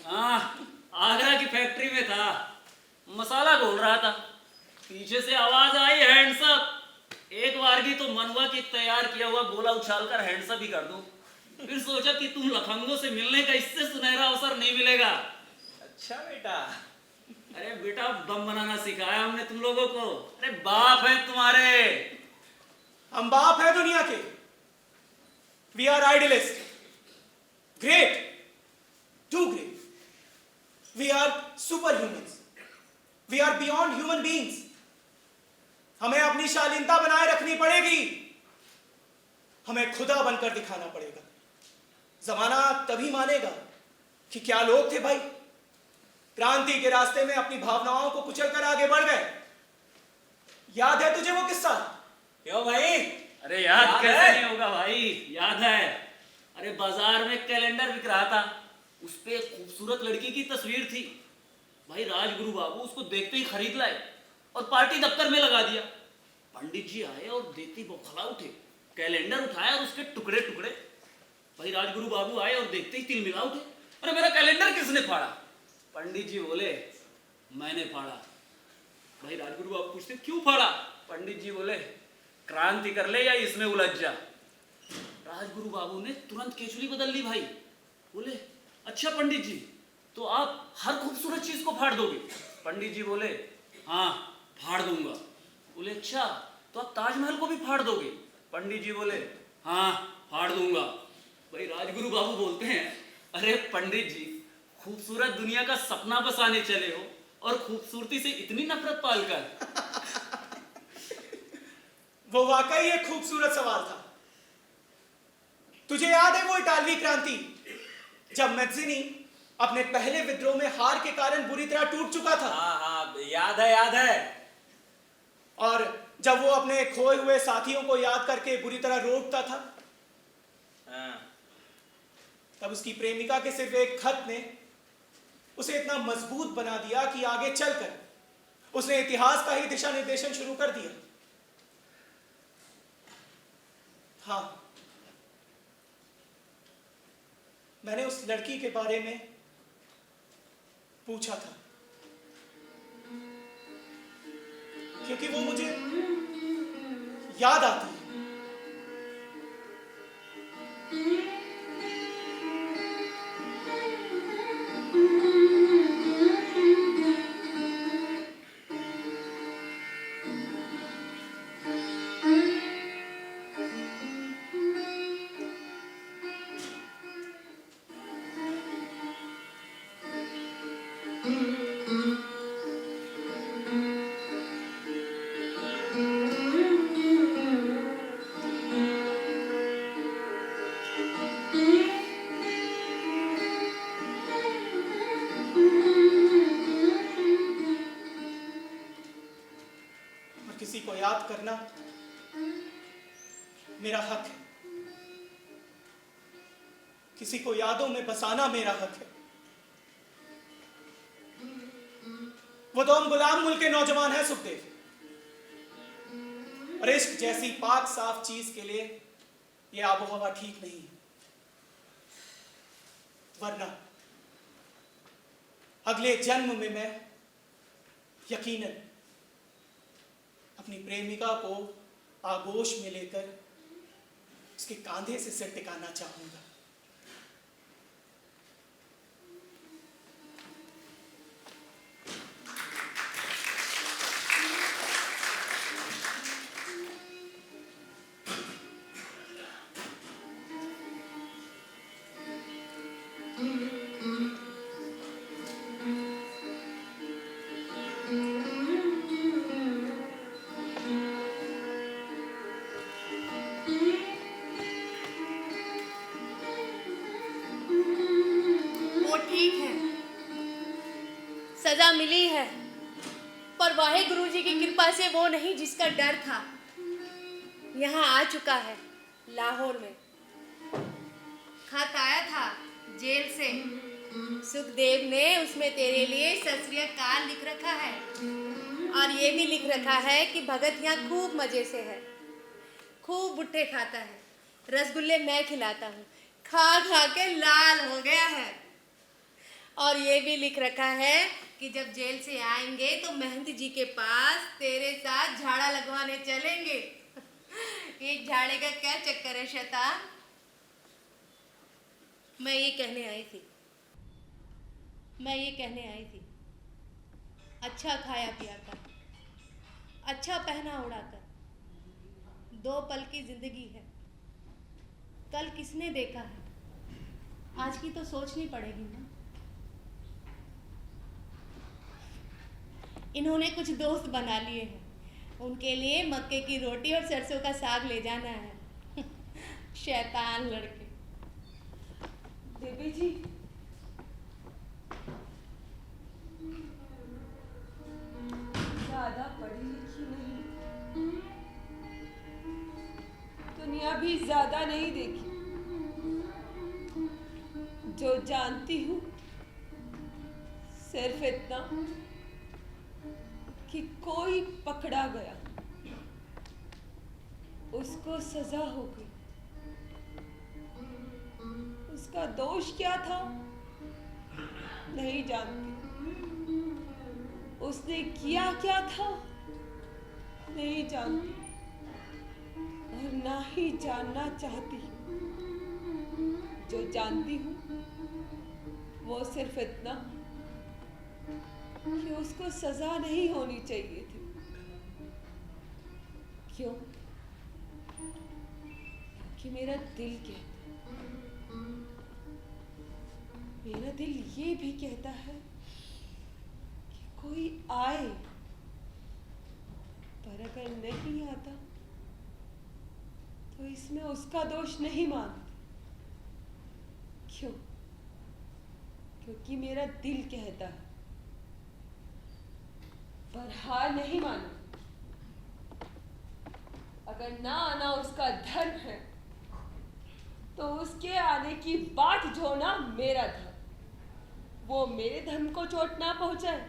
हाँ, आगरा की फैक्ट्री में था, मसाला घोल रहा था। पीछे से आवाज आई, हैंड्स अप। एक बार की तो मन हुआ कि तैयार किया हुआ गोला उछालकर हैंड्स अप ही कर दूं। फिर सोचा कि तुम लफंगों से मिलने का इससे सुनहरा अवसर नहीं मिलेगा। अच्छा बेटा। अरे बेटा, बम बनाना सिखाया हमने तुम लोगों को। अरे बाप है तुम्हारे। हम बाप है दुनिया के। We are idealist, great, too great. We are super humans, we are beyond human beings. हमें अपनी शालीनता बनाए रखनी पड़ेगी, हमें खुदा बनकर दिखाना पड़ेगा। जमाना तभी मानेगा कि क्या लोग थे भाई, क्रांति के रास्ते में अपनी भावनाओं को कुचलकर आगे बढ़ गए। याद है तुझे वो किस्सा? क्यों भाई? अरे याद कैसे नहीं होगा भाई, याद है। अरे बाजार में कैलेंडर बिक रहा था, उस पे एक खूबसूरत लड़की की तस्वीर थी। भाई राजगुरु बाबू उसको देखते ही खरीद लाए और पार्टी दफ्तर में लगा दिया। पंडित जी आए और देखते ही बौखला उठे, कैलेंडर उठाया और उसके टुकड़े टुकड़े। भाई राजगुरु बाबू आए और देखते ही तिल मिला उठे, अरे मेरा कैलेंडर किसने फाड़ा? पंडित जी बोले मैंने फाड़ा। भाई राजगुरु बाबू पूछते क्यों फाड़ा? पंडित जी बोले क्रांति कर ले या इसमें उलझ जा। राजगुरु बाबू ने तुरंत केचुली बदल ली। भाई बोले अच्छा पंडित जी, तो आप हर खूबसूरत चीज को फाड़ दोगे? पंडित जी बोले हाँ फाड़ दूंगा। बोले अच्छा, तो आप ताजमहल को भी फाड़ दोगे? पंडित जी बोले हाँ फाड़ दूंगा। भाई राजगुरु बाबू बोलते हैं अरे पंडित जी, खूबसूरत दुनिया का सपना बसाने चले हो और खूबसूरती से इतनी नफरत पालकर। वो वाकई एक खूबसूरत सवाल था। तुझे याद है वो इटालवी क्रांति, जब मैज़िनी अपने पहले विद्रोह में हार के कारण बुरी तरह टूट चुका था? हाँ, याद है, याद है। और जब वो अपने खोए हुए साथियों को याद करके बुरी तरह रो उठता था, तब उसकी प्रेमिका के सिर्फ एक खत ने उसे इतना मजबूत बना दिया कि आगे चलकर उसने इतिहास का ही दिशा निर्देशन शुरू कर दिया। हाँ, मैंने उस लड़की के बारे में पूछा था, क्योंकि वो मुझे याद आती है। किसी को याद करना मेरा हक है, किसी को यादों में बसाना मेरा हक है। वो तो हम गुलाम मुल्क के नौजवान हैं सुखदेव, और इश्क जैसी पाक साफ चीज के लिए ये आबो हवा ठीक नहीं है। वरना अगले जन्म में मैं यकीनन अपनी प्रेमिका को आगोश में लेकर उसके कांधे से सिर टिकाना चाहूंगा। सजा मिली है, पर वाहे गुरुजी की कृपा से वो नहीं जिसका डर था यहाँ आ चुका है। लाहौर में खत आया था जेल से, सुखदेव ने उसमें तेरे लिए सत श्री अकाल लिख रखा है, और ये भी लिख रखा है कि भगत यहाँ खूब मजे से है, खूब बुट्टे खाता है, रसगुल्ले मैं खिलाता हूँ, खा खा के लाल हो गया है। और ये भी लिख रखा है कि जब जेल से आएंगे तो मेहंदी जी के पास तेरे साथ झाड़ा लगवाने चलेंगे। ये झाड़े का क्या चक्कर है शैतान? मैं ये कहने आई थी, अच्छा खाया पिया कर, अच्छा पहना उड़ा कर, 2 पल की जिंदगी है, कल किसने देखा है, आज की तो सोचनी पड़ेगी ना। इन्होंने कुछ दोस्त बना लिए हैं, उनके लिए मक्के की रोटी और सरसों का साग ले जाना है। शैतान लड़के। बेबी जी, ज्यादा पढ़ी लिखी नहीं, दुनिया भी ज्यादा नहीं देखी, जो जानती हूँ सिर्फ इतना कि कोई पकड़ा गया, उसको सजा हो गई। उसका दोष क्या था नहीं जानती, उसने किया क्या था नहीं जानती, और ना ही जानना चाहती। जो जानती हूँ वो सिर्फ इतना कि उसको सजा नहीं होनी चाहिए थी। क्यों? कि मेरा दिल कहता मेरा दिल ये भी कहता है कि कोई आए, पर अगर नहीं आता तो इसमें उसका दोष नहीं मानते। क्यों? क्योंकि मेरा दिल कहता है, पर हार नहीं मानो। अगर ना आना उसका धर्म है तो उसके आने की बाट जोड़ना मेरा धर्म। वो मेरे धर्म को चोट ना पहुंचाए,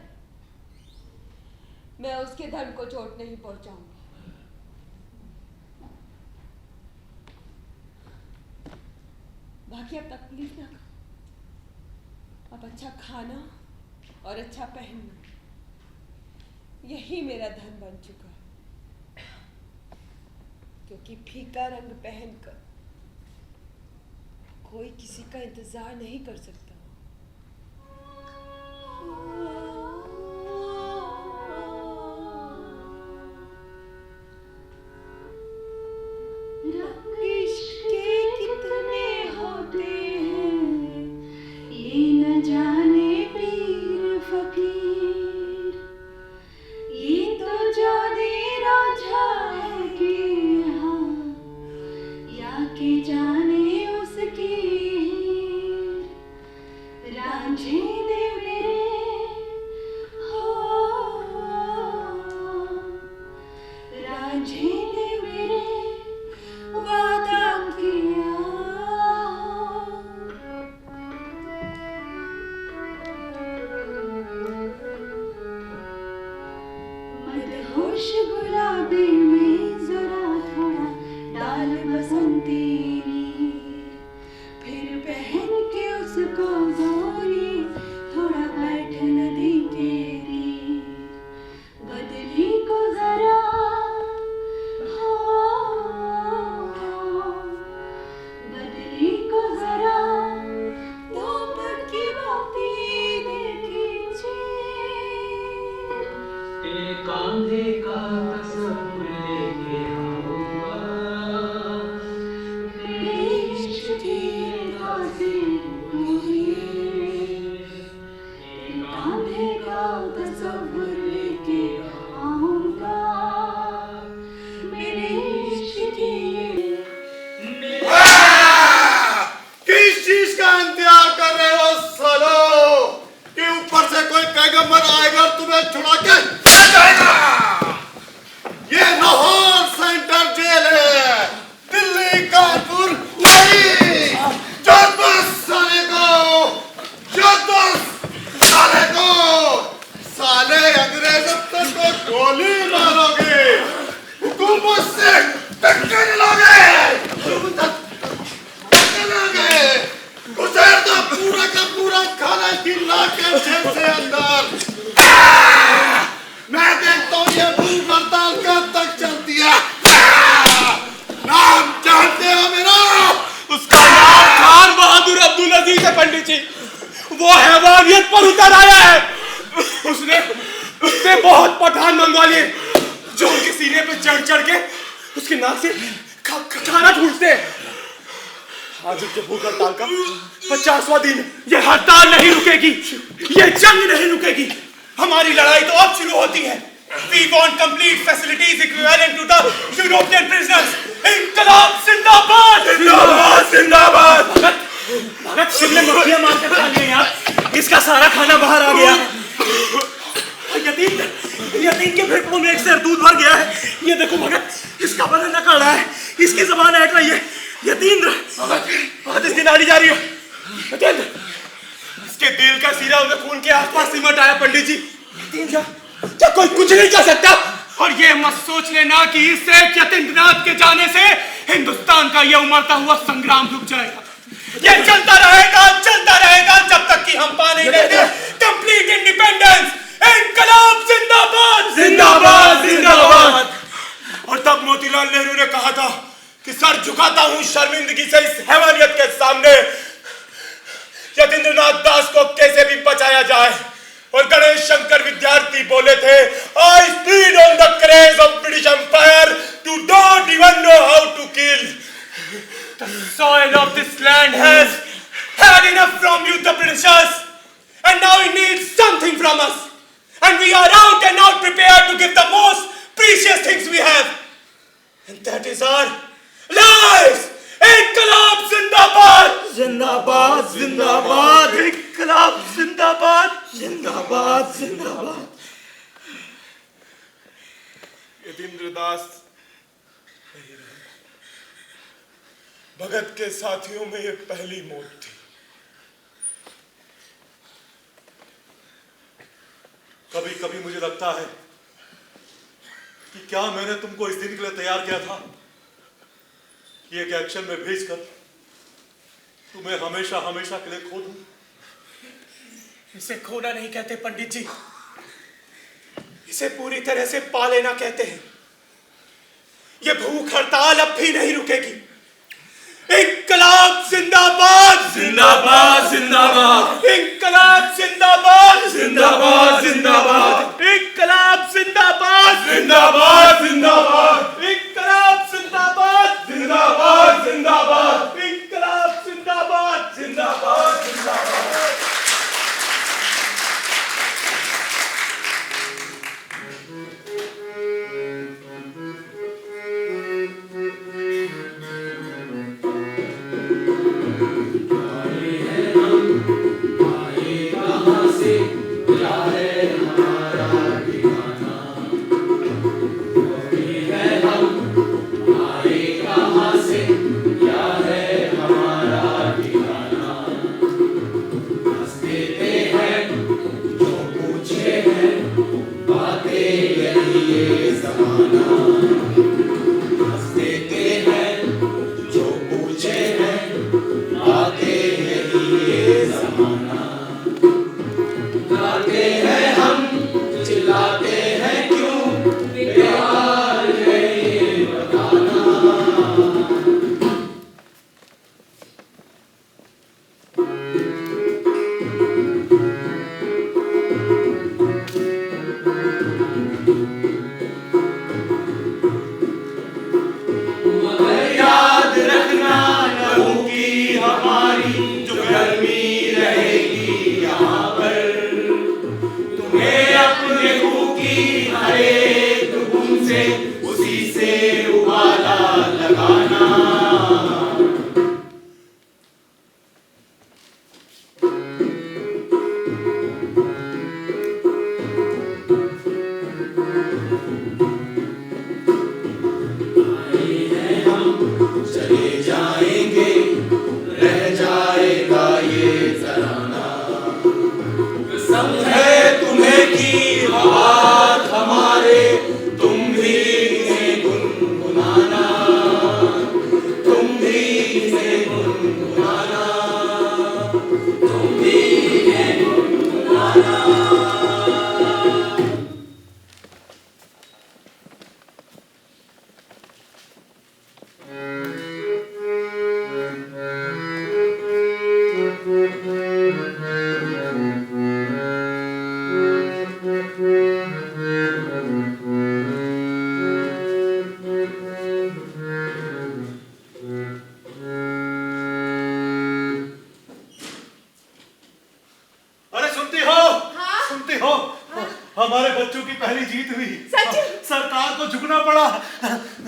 मैं उसके धर्म को चोट नहीं पहुंचाऊंगी। बाकी अब तकलीफ ना करो। अब अच्छा खाना और अच्छा पहनना, यही मेरा धर्म बन चुका है। क्योंकि फीका रंग पहनकर कोई किसी का इंतजार नहीं कर सकता। रंग इश्क के कितने होते हैं, ये न जाने पीर फकीर। ये तो जाने राझा है कि यहाँ, या के जाने उसकी रांझे ने मेरे हो, रांझे ने मेरे वादा किया। मदहोश गुलाबी में जरा थोड़ा डाल बसंती, फिर पहन के उसको गोरी थोड़ा बैठ नदी के तीर। बदली को जरा हो, बदली को जरा दोपहर की बाती देखी। तेरे कांधे का तसव्वुर लेके आऊंगा, मेरे इश्क की खातिर तेरे कांधे का तसव्वुर लेके आऊंगा। मेरे इश्क की किस चीज का इंतजार कर रहे हो सालो? कि ऊपर से कोई पैगंबर आएगा और तुम्हें छुड़ा के ले जाएगा? ये लाहौर सेंटर जेल है, दिल्ली कानपुर नहीं। जबरदस्त साले को, जबरदस्त साले को, साले अंग्रेजों को गोली मारोगे, हुकूमत से टक्कर लोगे, गुजर दो पूरा का पूरा खाना खिला के जेल से अंदर। मैं देखता हूँ ये भूख हड़ताल कब तक चलती है। नाम जानते हो मेरा? उसका नाम खान बहादुर अब्दुल अजीज है पंडित जी। वो हैवानियत पर उतर आया है। उसने बहुत पठान मंगवा लिए जो उनके सीने पे चढ़ चढ़ के उसके नाक से खाना ढूंढते। आज के भूख हड़ताल का 50वां दिन। ये हड़ताल नहीं रुकेगी, ये जंग नहीं रुकेगी। हमारी लड़ाई तो अब शुरू होती है। We want complete facilities equivalent to the European prisoners. इंकलाब जिंदाबाद, जिंदाबाद, जिंदाबाद। भगत शिमले मुर्गियां मारकर खा लिए यार। इसका सारा खाना बाहर आ गया। यतीम के फेफड़ों में एक सेर दूध भर गया है। ये देखो भगत, इसका बदन अकड़ रहा है, इसकी जबान अटक रही है। यतीन्द्र, भगत इसकी नाड़ी जा रही है। यतीन्द्र, इसके दिल का सीरा उनके खून के आसपास सिमट आया पंडित जी। क्या कोई कुछ नहीं कर सकता? और ये मत सोच लेना कि इस यतीन्द्रनाथ के जाने से हिंदुस्तान का ये उमड़ता हुआ संग्राम रुक जाएगा। ये चलता रहेगा जब तक कि हम पा नहीं लेते कंप्लीट इंडिपेंडेंस। इंकलाब जिंदाबाद, जिंदाबाद, जिंदाबाद। और तब मोतीलाल नेहरू ने कहा था कि सर झुकाता हूं शर्मिंदगी से इस हैवानियत के सामने। यतीन्द्रनाथ दास को कैसे भी बचाया जाए। और गणेश शंकर विद्यार्थी बोले थे, I feed on the craze of British Empire to don't even know how to kill. The soil of this land has had enough from you, the British. जिंदाबाद जिंदाबाद जिंदाबाद। यतीन्द्रदास नहीं रहे। भगत के साथियों में ये पहली मौत थी। कभी कभी मुझे लगता है कि क्या मैंने तुमको इस दिन के लिए तैयार किया था कि एक एक्शन में भेजकर तुम्हें हमेशा हमेशा के लिए खो दूं। इसे खोना नहीं कहते पंडित जी, इसे पूरी तरह से पा लेना कहते हैं। ये भूख हड़ताल अब भी नहीं रुकेगी। इंकलाब जिंदाबाद जिंदाबाद जिंदाबाद। इंकलाब जिंदाबाद जिंदाबाद जिंदाबाद। इंकलाब जिंदाबाद जिंदाबाद जिंदाबाद। इंकलाब जिंदाबाद जिंदाबाद जिंदाबाद। इंकलाब जिंदाबाद जिंदाबाद जिंदाबाद। हमारे बच्चों की पहली जीत हुई। सरकार को झुकना पड़ा।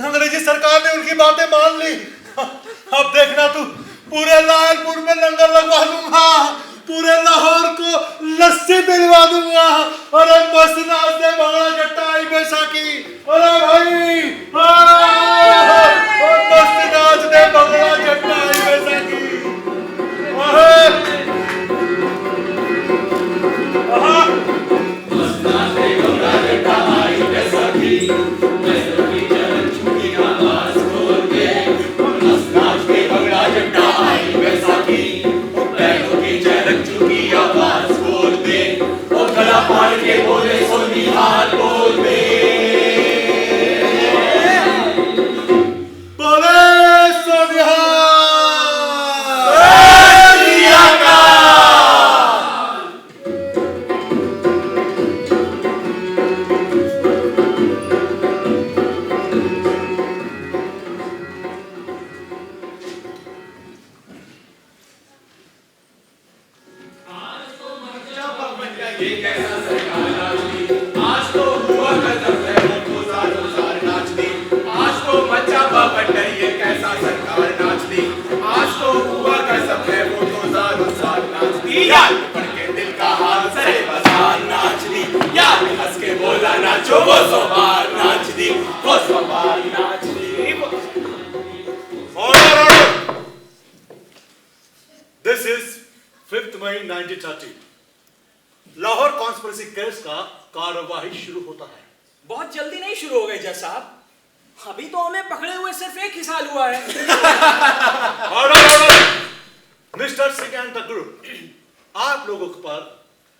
अंग्रेजी सरकार ने उनकी बातें मान ली। अब देखना तू, पूरे लालपुर में लंगर लगवा दूंगा, पूरे लाहौर को लस्सी दिलवा दूंगा। अरे मस्त नाच दे भांगड़ा जट्टा आई बैसाखी। अरे भाई मस्त नाच दे भांगड़ा जट्टा आई बैसाखी। दिल का हाल नाचो वो 100 बार नाच दी, वो 100 बार नाच दी। Order! This is 5th May 1930. Lahore conspiracy case का कार्यवाही शुरू होता है। बहुत जल्दी नहीं शुरू हो गए जज साहब, अभी तो हमें पकड़े हुए सिर्फ 1 ही साल हुआ है। Order! Mister Singh and the group, आप लोगों पर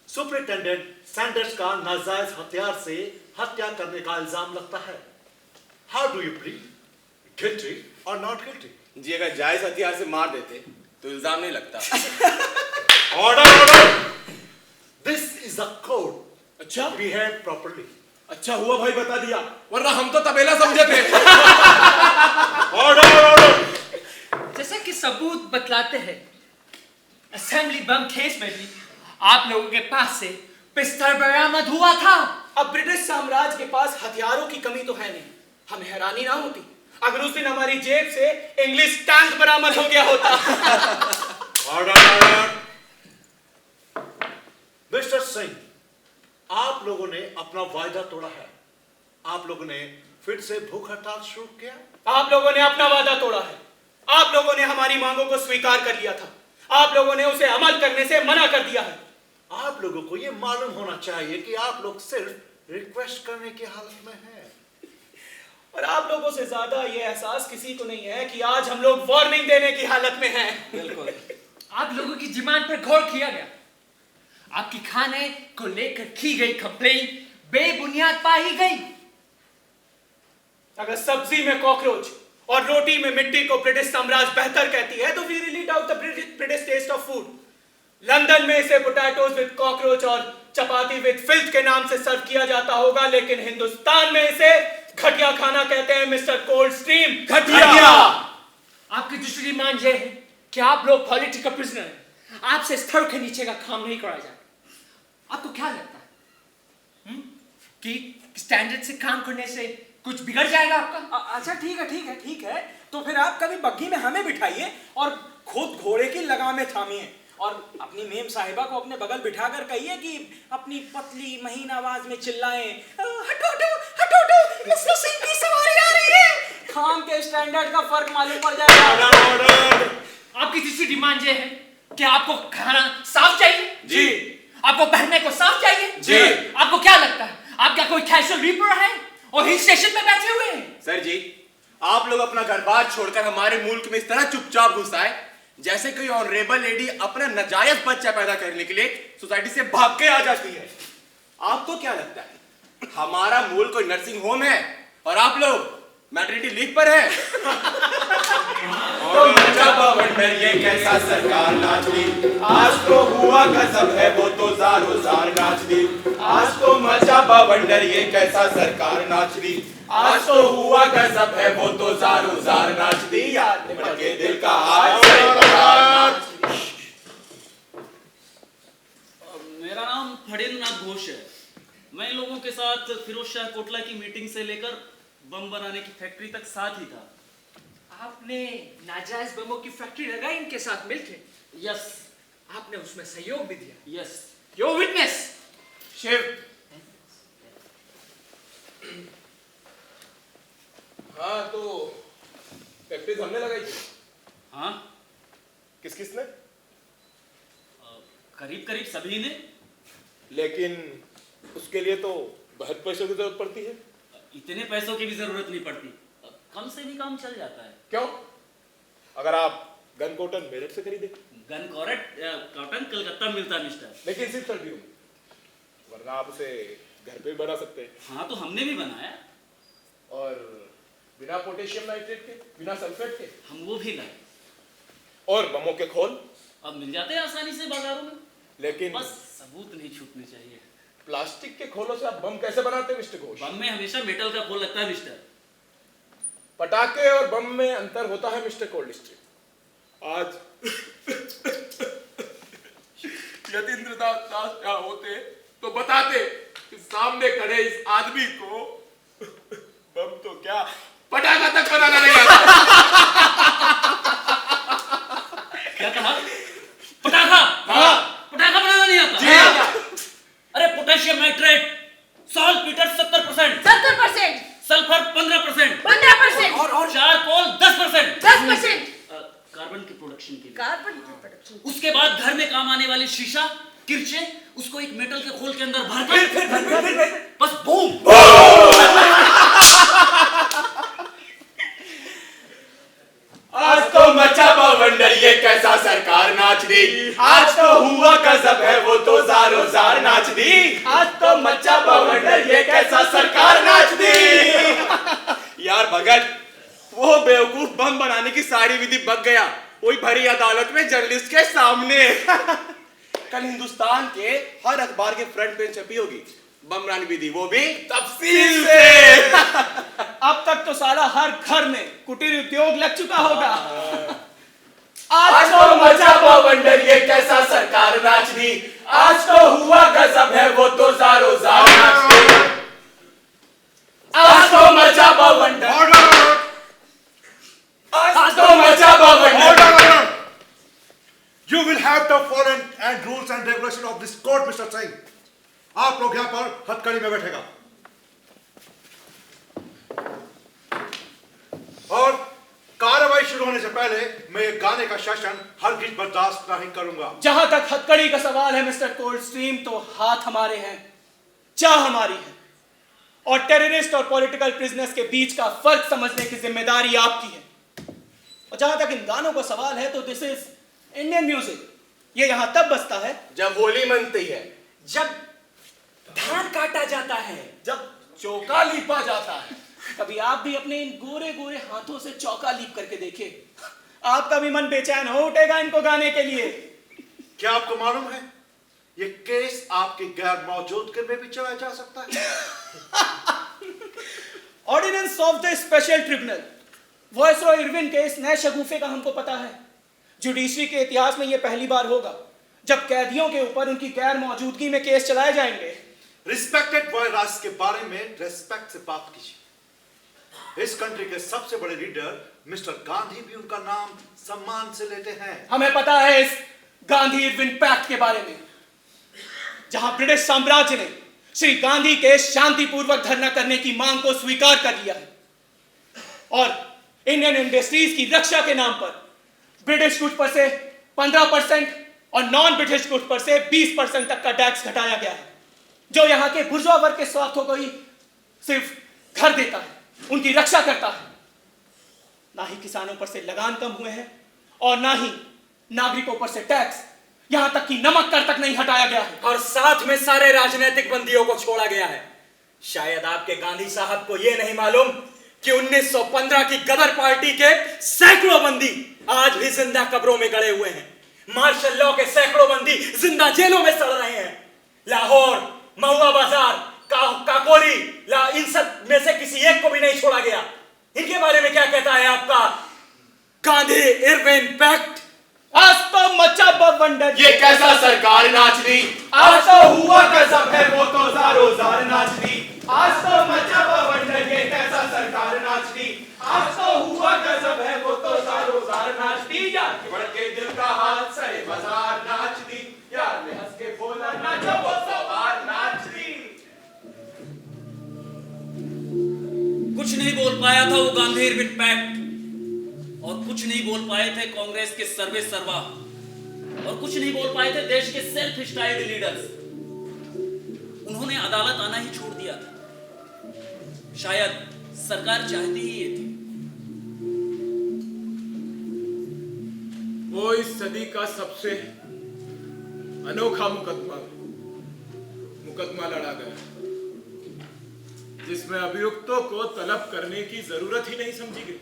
सुपरिटेंडेंट सैंडर्स का नाजायज हथियार से हत्या करने का इल्जाम लगता है। How do you plead? Guilty और नॉट गिल्टी? जी अगर जायज हथियार से मार देते तो इल्जाम नहीं लगता। Order! Order! This is a code. अच्छा Behave properly. अच्छा हुआ भाई बता दिया, वरना हम तो तबेला समझे थे। Order! Order! जैसा कि सबूत बतलाते हैं, असेंबली बम केस में भी आप लोगों के पास से पिस्टल बरामद हुआ था। अब ब्रिटिश साम्राज्य के पास हथियारों की कमी तो है नहीं, हमें हैरानी ना होती अगर उस दिन हमारी जेब से इंग्लिश टैंक बरामद हो गया होता। Order! Order! मिस्टर सिंह, आप लोगों ने अपना वायदा तोड़ा है। आप लोगों ने फिर से भूख हड़ताल शुरू किया। आप लोगों ने अपना वादा तोड़ा है। आप लोगों ने हमारी मांगों को स्वीकार कर लिया था, आप लोगों ने उसे अमल करने से मना कर दिया है। आप लोगों को यह मालूम होना चाहिए कि आप लोग सिर्फ रिक्वेस्ट करने की हालत में हैं। और आप लोगों से ज्यादा यह एहसास किसी को नहीं है कि आज हम लोग वार्निंग देने की हालत में हैं। बिल्कुल, आप लोगों की डिमांड पर गौर किया गया। आपकी खाने को लेकर की गई कंप्लेन बेबुनियाद पाई गई। अगर सब्जी में कॉकरोच और रोटी में मिट्टी को ब्रिटिश साम्राज्य बेहतर कहती है, तो we really doubt the British taste of food. London में इसे पोटैटोज विद कॉकरोच और चपाती विद फिल्थ के नाम से सर्व किया जाता होगा, लेकिन हिंदुस्तान में इसे घटिया खाना कहते हैं मिस्टर कोल्ड स्ट्रीम। घटिया। आपकी दूसरी डिमांड यह है कि आप लोग पॉलिटिकल प्रिजनर हैं, आपसे स्तर के नीचे का काम नहीं कराया जाए। आपको क्या लगता है कि स्टैंडर्ड से काम करने से कुछ बिगड़ जाएगा आपका? अच्छा ठीक है, तो फिर आप कभी बग्घी में हमें बिठाइए और खुद घोड़े की लगामें थामिए और अपनी मेम साहिबा को अपने बगल बिठाकर कहिए कि अपनी पतली महीन आवाज में चिल्लाएं, हटो मिस्टर सिंह की सवारी आ रही है। काम के स्टैंडर्ड का फर्क मालूम पड़ जाएगा। आपकी तीसरी डिमांड ये है कि आपको खाना साफ चाहिए। जी। आपको पहनने को साफ चाहिए। जी। आपको क्या लगता है आप क्या कोई कैजुअल रीपर है और हिल स्टेशन में बैठे हुए हैं? सर जी, आप लोग अपना घर बार छोड़कर हमारे मुल्क में इस तरह चुपचाप घुस आए जैसे कोई ऑनरेबल लेडी अपना नाजायज बच्चा पैदा करने के लिए सोसाइटी से भाग के आ जाती है। आपको क्या लगता है हमारा मुल्क कोई नर्सिंग होम है और आप लोग मैटरनिटी लीव पर है? तो मचा बवंडर ये कैसा सरकार नाच दी, आज तो हुआ गजब है वो तो ज़ारो ज़ार नाच दी। आज तो मचा बवंडर ये कैसा सरकार नाच दी, आज तो हुआ गजब है वो तो ज़ारो ज़ार नाच दी। यार के दिल का हाल से नाच दी। मेरा नाम फड़ेंद्रनाथ घोष है। मैं इन लोगों के साथ फिरोज शाह कोटला की मीटिंग से लेकर बम बनाने की फैक्ट्री तक साथ ही था। आपने नाजायज बमों की फैक्ट्री लगाई इनके साथ मिलकर? यस। आपने उसमें सहयोग भी दिया? यस। Your witness. शिव। हाँ तो फैक्ट्रीज हमने लगाई थी। हाँ किस किसने? करीब करीब सभी ने। लेकिन उसके लिए तो बहुत पैसों की जरूरत पड़ती है। इतने पैसों की भी जरूरत नहीं पड़ती, कम से भी काम चल जाता है। क्यों? अगर आप गन कॉटन मेरठ से खरीदे। गन कॉटन कलकत्ता मिलता है मिस्टर। लेकिन सिर्फ सर्दियों में, वरना आप उसे घर पे भी बना सकते हैं। हाँ तो हमने भी बनाया। और बिना पोटेशियम नाइट्रेट के, बिना सल्फेट के। हम वो भी लाए। और बमों के खोल अब मिल जाते हैं आसानी से बाजारों में, लेकिन बस सबूत नहीं छूटने चाहिए। प्लास्टिक के खोलों से आप बम कैसे बनाते हैं मिस्टर घोष? बम में हमेशा मेटल का खोल लगता है मिस्टर। पटाखे और बम में अंतर होता है मिस्टर कोल्ड स्ट्रीम। आज यतीन्द्र दास क्या होते तो बताते कि सामने खड़े इस आदमी को बम तो क्या पटाखा तक बनाना नहीं आता। क्या कहा? पटाखा? हाँ। पटाखा बनाना नहीं आता? जी। अरे potassium nitrate, salt Peter 70% carbon production. उसके बाद घर में काम आने वाली शीशा, किरचे, उसको एक मेटल के खोल के अंदर भर के बस बूम। आज तो मचा बवंडर, ये कैसा सरकार नाच दी। आज तो हुआ गजब है, वो तो जारो जार नाच दी। आज तो मचा बवंडर, ये कैसा सरकार नाच दी। यार भगत, वो बेवकूफ बम बनाने की सारी विधि बक गया, वही भरी अदालत में जर्नलिस्ट के सामने। कल हिंदुस्तान के हर अखबार के फ्रंट पेज छपी होगी बम बनाने विधि, वो भी तफसील से। अब तक तो साला हर घर में कुटीर उद्योग लग चुका होगा। आज तो मचा बवंडर, ये कैसा सरकार नाच दी। आज तो हुआ गजब है, वो तो जारो जार नाच दी। आज तो मचा बवंडर, आज तो मचा बवंडर। You will have to follow and rules and regulation of this court, Mr. Singh. आप लोग यहाँ पर हथकड़ी में बैठेगा और कार्रवाई शुरू होने से पहले मैं ये गाने का शासन हरगिज बर्दाश्त नहीं करूंगा। जहां तक हथकड़ी का सवाल है मिस्टर कोल्ड स्ट्रीम, तो हाथ हमारे हैं, चाह हमारी है, और टेररिस्ट और पॉलिटिकल प्रिजनर्स के बीच का फर्क समझने की जिम्मेदारी आपकी है। और जहां तक इन गानों का सवाल है, तो दिस इज इंडियन म्यूजिक। ये यहां तब बजता है जब होली मनती है, जब धान काटा जाता है, जब चौका लीपा जाता है। कभी आप भी अपने इन गोरे गोरे हाथों से चौका लीप करके देखिए, आपका भी मन बेचैन हो उठेगा इनको गाने के लिए। क्या आपको मालूम है ये केस आपके गैर मौजूदगी में भी चलाया जा सकता है? Ordinance of the special tribunal, viceroy Irwin के इस नए शगुफे का हमको पता है। जुडिशरी के इतिहास में यह पहली बार होगा जब कैदियों के ऊपर उनकी गैर मौजूदगी में केस चलाए जाएंगे। रिस्पेक्टेड वॉयरास के बारे में रेस्पेक्ट से बात कीजिए। इस कंट्री के सबसे बड़े लीडर मिस्टर गांधी भी उनका नाम सम्मान से लेते हैं। हमें पता है इस गांधी इरविन पैक्ट के बारे में, जहां ब्रिटिश साम्राज्य ने श्री गांधी के शांतिपूर्वक धरना करने की मांग को स्वीकार कर लिया है और इंडियन इंडस्ट्रीज की रक्षा के नाम पर ब्रिटिश गुड्स पर से 15% और नॉन ब्रिटिश गुड्स पर से 20% तक का टैक्स घटाया गया है, जो यहाँ के बुर्जुआ वर्ग के स्वार्थों को ही सिर्फ घर देता है, उनकी रक्षा करता है। ना ही किसानों पर से लगान कम हुए हैं और ना ही नागरिकों पर से टैक्स, यहाँ तक कि नमक कर तक नहीं हटाया गया है। और साथ में सारे राजनीतिक बंदियों को छोड़ा गया है। शायद आपके गांधी साहब को यह नहीं मालूम कि 1915 की गदर पार्टी के सैकड़ों बंदी आज भी जिंदा कब्रों में गड़े हुए हैं। मार्शल लॉ के सैकड़ों बंदी जिंदा जेलों में सड़ रहे हैं। लाहौर, महुआ बाजार, काकोरी, इन सब में से किसी एक को भी नहीं छोड़ा गया। इनके बारे में क्या कहता है आपका गांधी इरविन पैक्ट? आज तो मचा बवंडर, ये कैसा सरकार नाच दी। आज तो हुआ गजब है, वो तो जारो जार नाच दी। आज तो मचा बवंडर, ये कैसा सरकार नाच दी। आज तो हुआ गजब है, वो तो जारो जार नाच दी। यार के बढ़ के दिल का हाथ सरे बाजार नाच दी। यार ने हंस के बोला नाचो वो सवार नाच दी। कुछ नहीं बोल पाया था वो गांधी इरविन पैक्ट, और कुछ नहीं बोल पाए थे कांग्रेस के सर्वे सर्वा, और कुछ नहीं बोल पाए थे देश के सेल्फ स्टाइल्ड लीडर्स। उन्होंने अदालत आना ही छोड़ दिया था। शायद सरकार चाहती ही ये थी। वो इस सदी का सबसे अनोखा मुकदमा लड़ा गया, जिसमें अभियुक्तों को तलब करने की जरूरत ही नहीं समझी गई।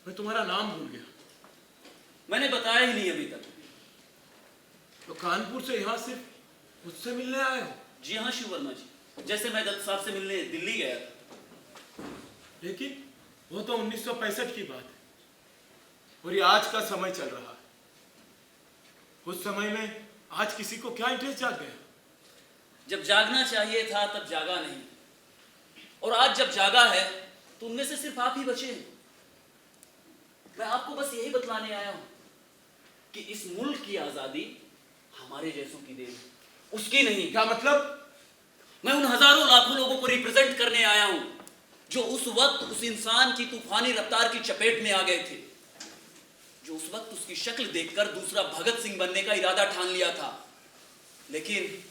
मैं तुम्हारा नाम भूल गया। मैंने बताया ही नहीं अभी तक। तो कानपुर से यहाँ सिर्फ मुझसे मिलने आए हो? जी हाँ शिव वर्मा जी, जैसे मैं दत्त साहब से मिलने दिल्ली गया था। लेकिन वो तो 1965 की बात है और ये आज का समय चल रहा है। उस समय में आज किसी को क्या इंटरेस्ट जाग गया? जब जागना चाहिए था तब जागा नहीं, और आज जब जागा है तो उनमें से सिर्फ आप ही बचे हैं। मैं आपको बस यही बतलाने आया हूं कि इस मुल्क की आजादी हमारे जैसों की देन है, उसकी नहीं। क्या मतलब? मैं उन हजारों लाखों लोगों को रिप्रेजेंट करने आया हूं जो उस वक्त उस इंसान की तूफानी रफ्तार की चपेट में आ गए थे, जो उस वक्त उसकी शक्ल देखकर दूसरा भगत सिंह बनने का इरादा ठान लिया था, लेकिन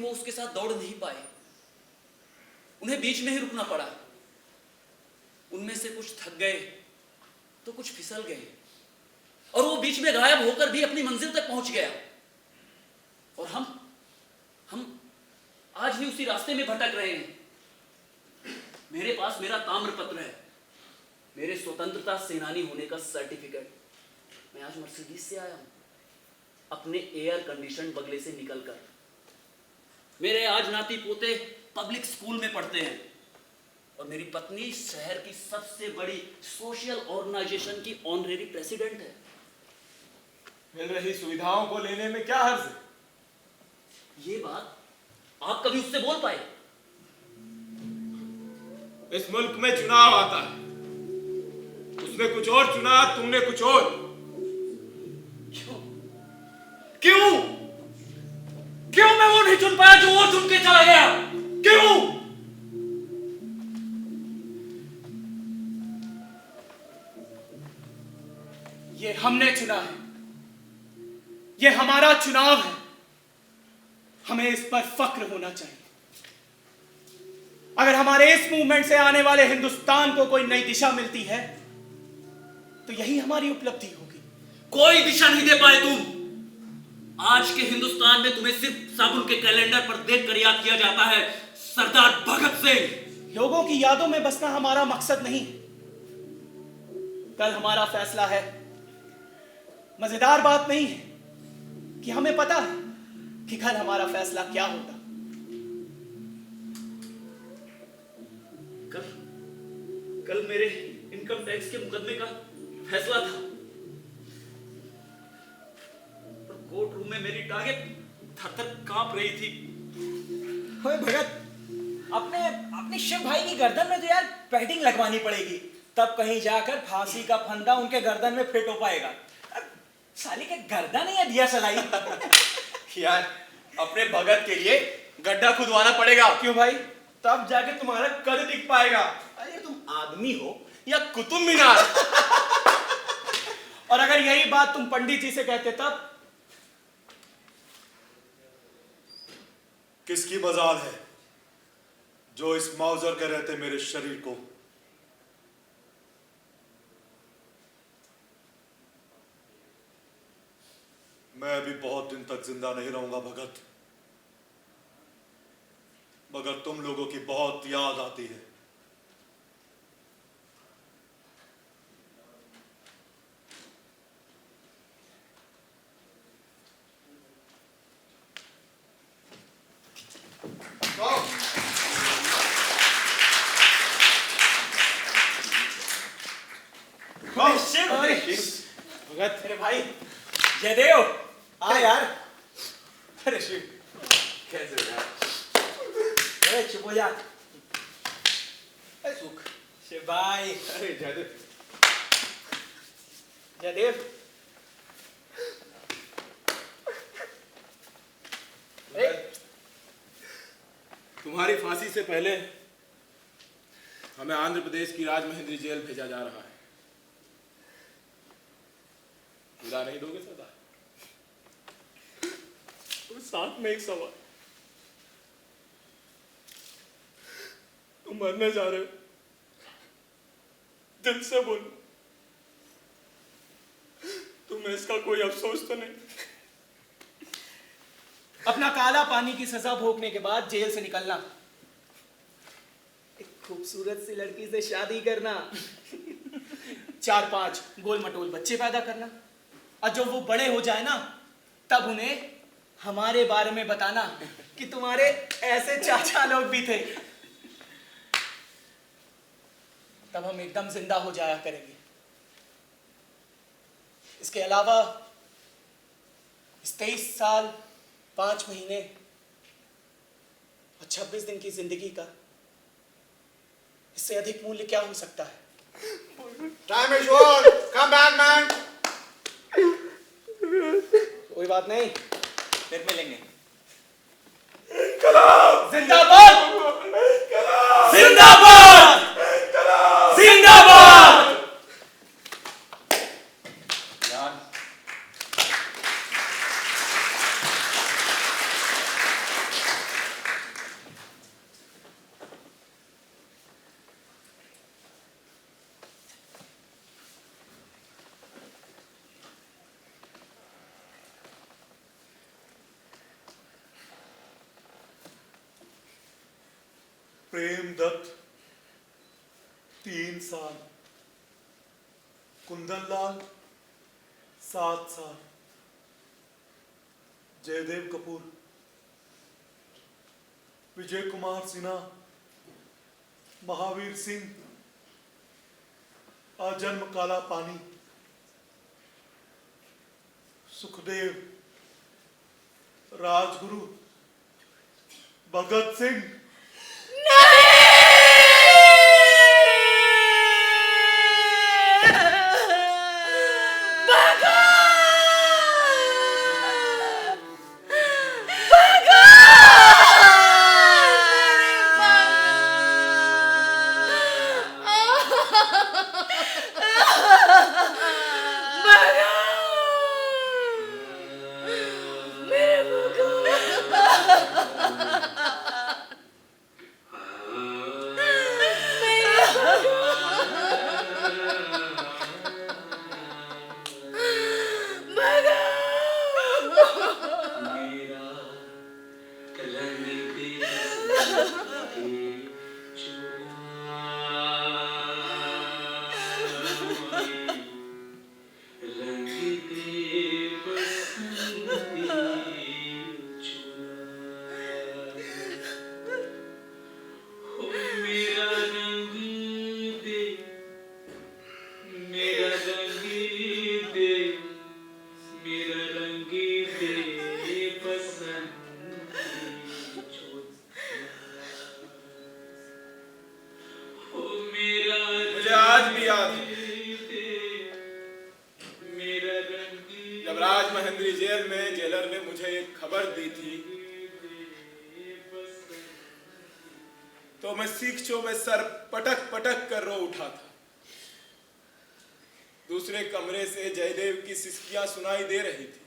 वो उसके साथ दौड़ नहीं पाए। उन्हें बीच में ही रुकना पड़ा। उनमें से कुछ थक गए तो कुछ फिसल गए, और वो बीच में गायब होकर भी अपनी मंजिल तक पहुंच गया। और हम आज भी उसी रास्ते में भटक रहे हैं। मेरे पास मेरा ताम्रपत्र है, मेरे स्वतंत्रता सेनानी होने का सर्टिफिकेट। मैं आज मर्सिडीज से आया हूं, अपने एयर कंडीशन बंगले से निकलकर। मेरे आज नाती पोते पब्लिक स्कूल में पढ़ते हैं, और मेरी पत्नी शहर की सबसे बड़ी सोशल ऑर्गेनाइजेशन की ऑनरेरी प्रेसिडेंट है। मिल रही सुविधाओं को लेने में क्या हर्ज है? ये बात आप कभी उससे बोल पाए? इस मुल्क में चुनाव आता है, उसने कुछ और चुना, तुमने कुछ और। क्यों मैं वो नहीं चुन पाया जो वो चुन के चला गया? क्यों? ये हमने चुना है, ये हमारा चुनाव है, हमें इस पर फख्र होना चाहिए। अगर हमारे इस मूवमेंट से आने वाले हिंदुस्तान को कोई नई दिशा मिलती है तो यही हमारी उपलब्धि होगी। कोई दिशा नहीं दे पाए तुम। आज के हिंदुस्तान में तुम्हें सिर्फ साबुन के कैलेंडर पर देखकर याद किया जाता है, सरदार भगत सिंह। लोगों की यादों में बसना हमारा मकसद नहीं। कल हमारा फैसला है। मजेदार बात नहीं है कि हमें पता है कि कल हमारा फैसला क्या होगा। कल मेरे इनकम टैक्स के मुकदमे का फैसला था, पर कोर्ट रूम में मेरी टांगें थर-थर कांप रही थी। ओए भगत, अपने शिव भाई की गर्दन में तो यार पैडिंग लगवानी पड़ेगी, तब कहीं जाकर फांसी का फंदा उनके गर्दन में फिट हो पाएगा। साली के गर्दन है या दिया सलाई? यार अपने भगत के लिए गड्ढा खुदवाना पड़ेगा। क्यों भाई? तब जाके तुम्हारा कद दिख पाएगा। अरे तुम आदमी हो या कुतुब मीनार? और अगर यही बात तुम पंडित जी से कहते तब? किसकी मजाल है जो इस माउजर के रहते मेरे शरीर को? मैं भी बहुत दिन तक जिंदा नहीं रहूंगा भगत, मगर तुम लोगों की बहुत याद आती है। भगत मेरे भाई जयदेव, आ यार। अरे शिव, कैसे हो यार? अरे चुप हो जा। अरे सुख। शिव भाई, अरे जयदेव, जयदेव, तुम्हारी फांसी से पहले हमें आंध्र प्रदेश की राजमहेंद्री जेल भेजा जा रहा है। विदा नहीं दोगे सरदार? तो साथ में एक सवाल, तुम मरने जा रहे हो, दिल से बोलो, तुम्हें इसका कोई अफसोस तो नहीं? अपना काला पानी की सजा भोगने के बाद जेल से निकलना, एक खूबसूरत सी लड़की से शादी करना, 4-5 गोल मटोल बच्चे पैदा करना, और जब वो बड़े हो जाए ना तब उन्हें हमारे बारे में बताना कि तुम्हारे ऐसे चाचा लोग भी थे। तब हम एकदम जिंदा हो जाया करेंगे। इसके अलावा इस 23 साल 5 महीने और 26 दिन की जिंदगी का इससे अधिक मूल्य क्या हो सकता है? Time is over, come back man. कोई बात नहीं, फिर मिलेंगे। जिंदाबाद। प्रेम दत्त 3 साल, कुंदन लाल 7 साल, जयदेव कपूर, विजय कुमार सिन्हा, महावीर सिंह, आजन्म काला पानी, सुखदेव, राजगुरु, भगत सिंह, मुझे आज भी याद है जब राज महेंद्री जेल में जेलर ने मुझे एक खबर दी थी तो मैं सीखचों में सर पटक पटक कर रो उठा था। दूसरे कमरे से जयदेव की सिसकियां सुनाई दे रही थी।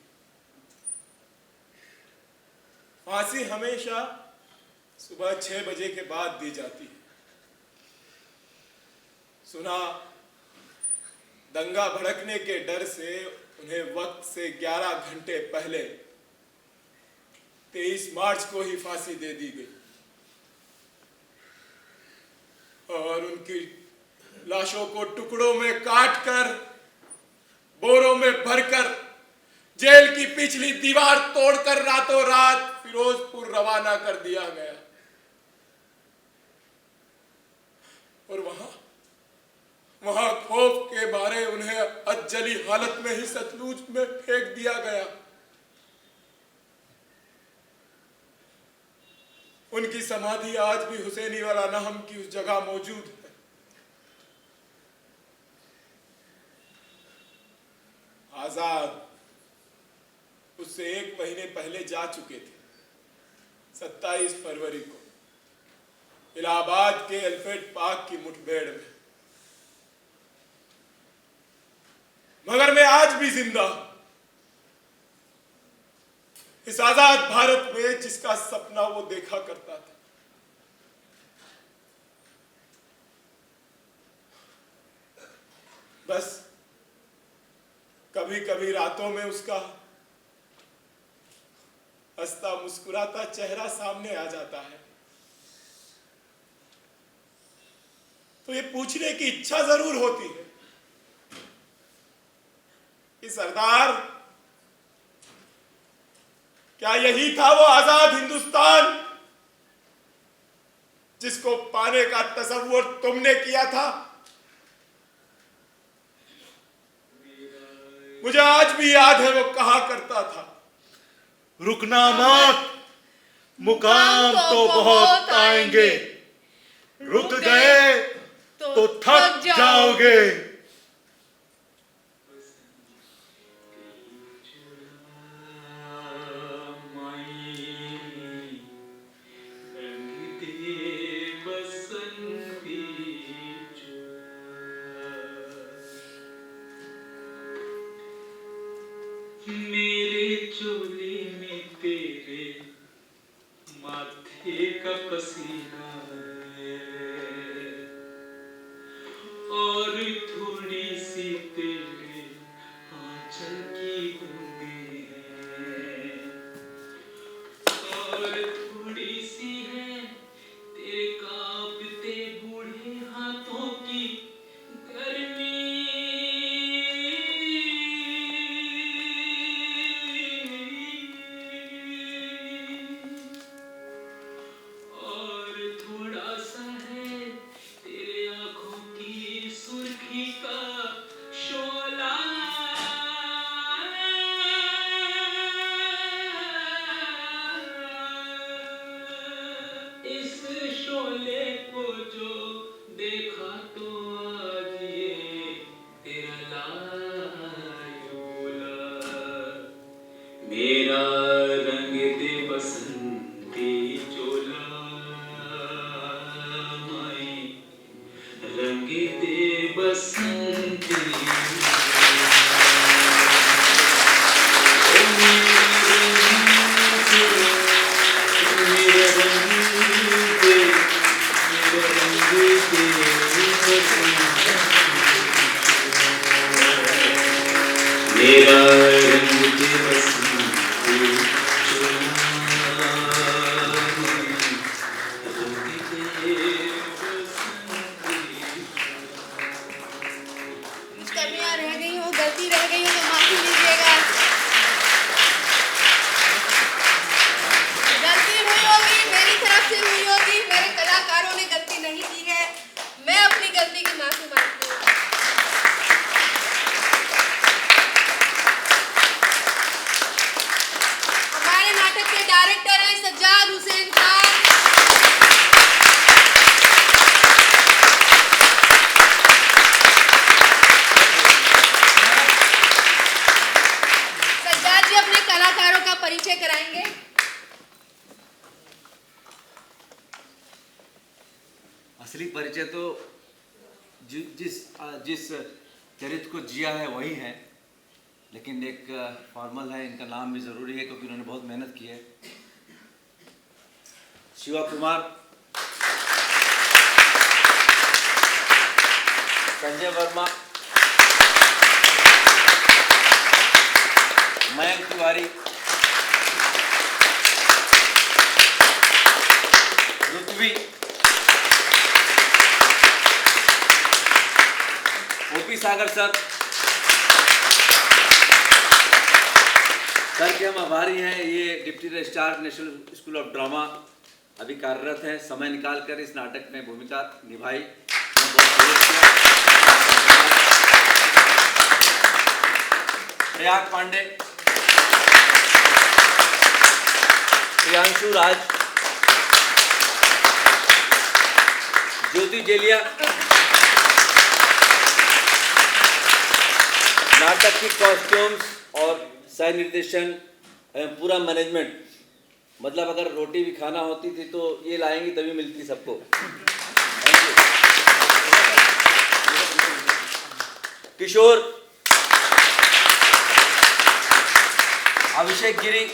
फांसी हमेशा सुबह 6 बजे के बाद दी जाती है। सुना दंगा भड़कने के डर से उन्हें वक्त से 11 घंटे पहले 23 मार्च को ही फांसी दे दी गई और उनकी लाशों को टुकड़ों में काटकर बोरों में भरकर जेल की पिछली दीवार तोड़कर रातों रात फिरोजपुर रवाना कर दिया गया और वहां खौफ के मारे उन्हें अधजली हालत में ही सतलुज में फेंक दिया गया। उनकी समाधि आज भी हुसैनी वाला नहम की उस जगह मौजूद है। आजाद उससे 1 महीने पहले जा चुके थे। 27 फरवरी को इलाहाबाद के अल्फ्रेड पार्क की मुठभेड़ में। मगर मैं आज भी जिंदा हूं इस आजाद भारत में जिसका सपना वो देखा करता था। बस कभी कभी रातों में उसका हंसता मुस्कुराता चेहरा सामने आ जाता है तो ये पूछने की इच्छा जरूर होती है कि सरदार क्या यही था वो आजाद हिंदुस्तान जिसको पाने का तसव्वुर तुमने किया था? मुझे आज भी याद है वो कहा करता था, रुकना मत, मुकाम तो बहुत आएंगे, रुक गए तो थक जाओगे। मेरे चोली में तेरे माथे का पसीना है और थोड़ी सी तेरे आंचल की बूंदें हैं और थोड़ी सी है तेरे इस शोले को जो देखा तो आज ये तेरा लाल बोला। मेरा रंग दे बसंती चोला माई, रंग दे बसंती मेरा रंग दे बसंती चोला, रंग दे बसंती। कुछ कमियां रह गई हो, गलती रह गई हो तो माफी लीजिएगा। गलती हुई होगी, मेरी तरफ से हुई होगी, मेरे कलाकारों ने गलती नहीं की है। मैं अपनी गलती की माफी मांगती हूँ। हमारे नाटक के डायरेक्टर हैं सज्जाद हुसैन खान। सज्जाद जी अपने कलाकारों का परिचय कराएंगे। असली परिचय तो जिस चरित्र को जिया है वही है, लेकिन एक फॉर्मल है, इनका नाम भी जरूरी है क्योंकि उन्होंने बहुत मेहनत की है। शिवा कुमार, संजय वर्मा, मयंक तिवारी, ऋत्वी, ओपी सागर सर के हम आभारी हैं। ये deputy registrar national school of drama अभी कार्यरत हैं, समय निकाल कर इस नाटक में भूमिका निभाई। प्रयाग पांडे, प्रियांशु राज, ज्योति जेलिया, नाटक की कॉस्ट्यूम्स और सह निर्देशन एवं पूरा मैनेजमेंट, मतलब अगर रोटी भी खाना होती थी तो ये लाएंगी तभी मिलती सबको। किशोर, अभिषेक गिरी,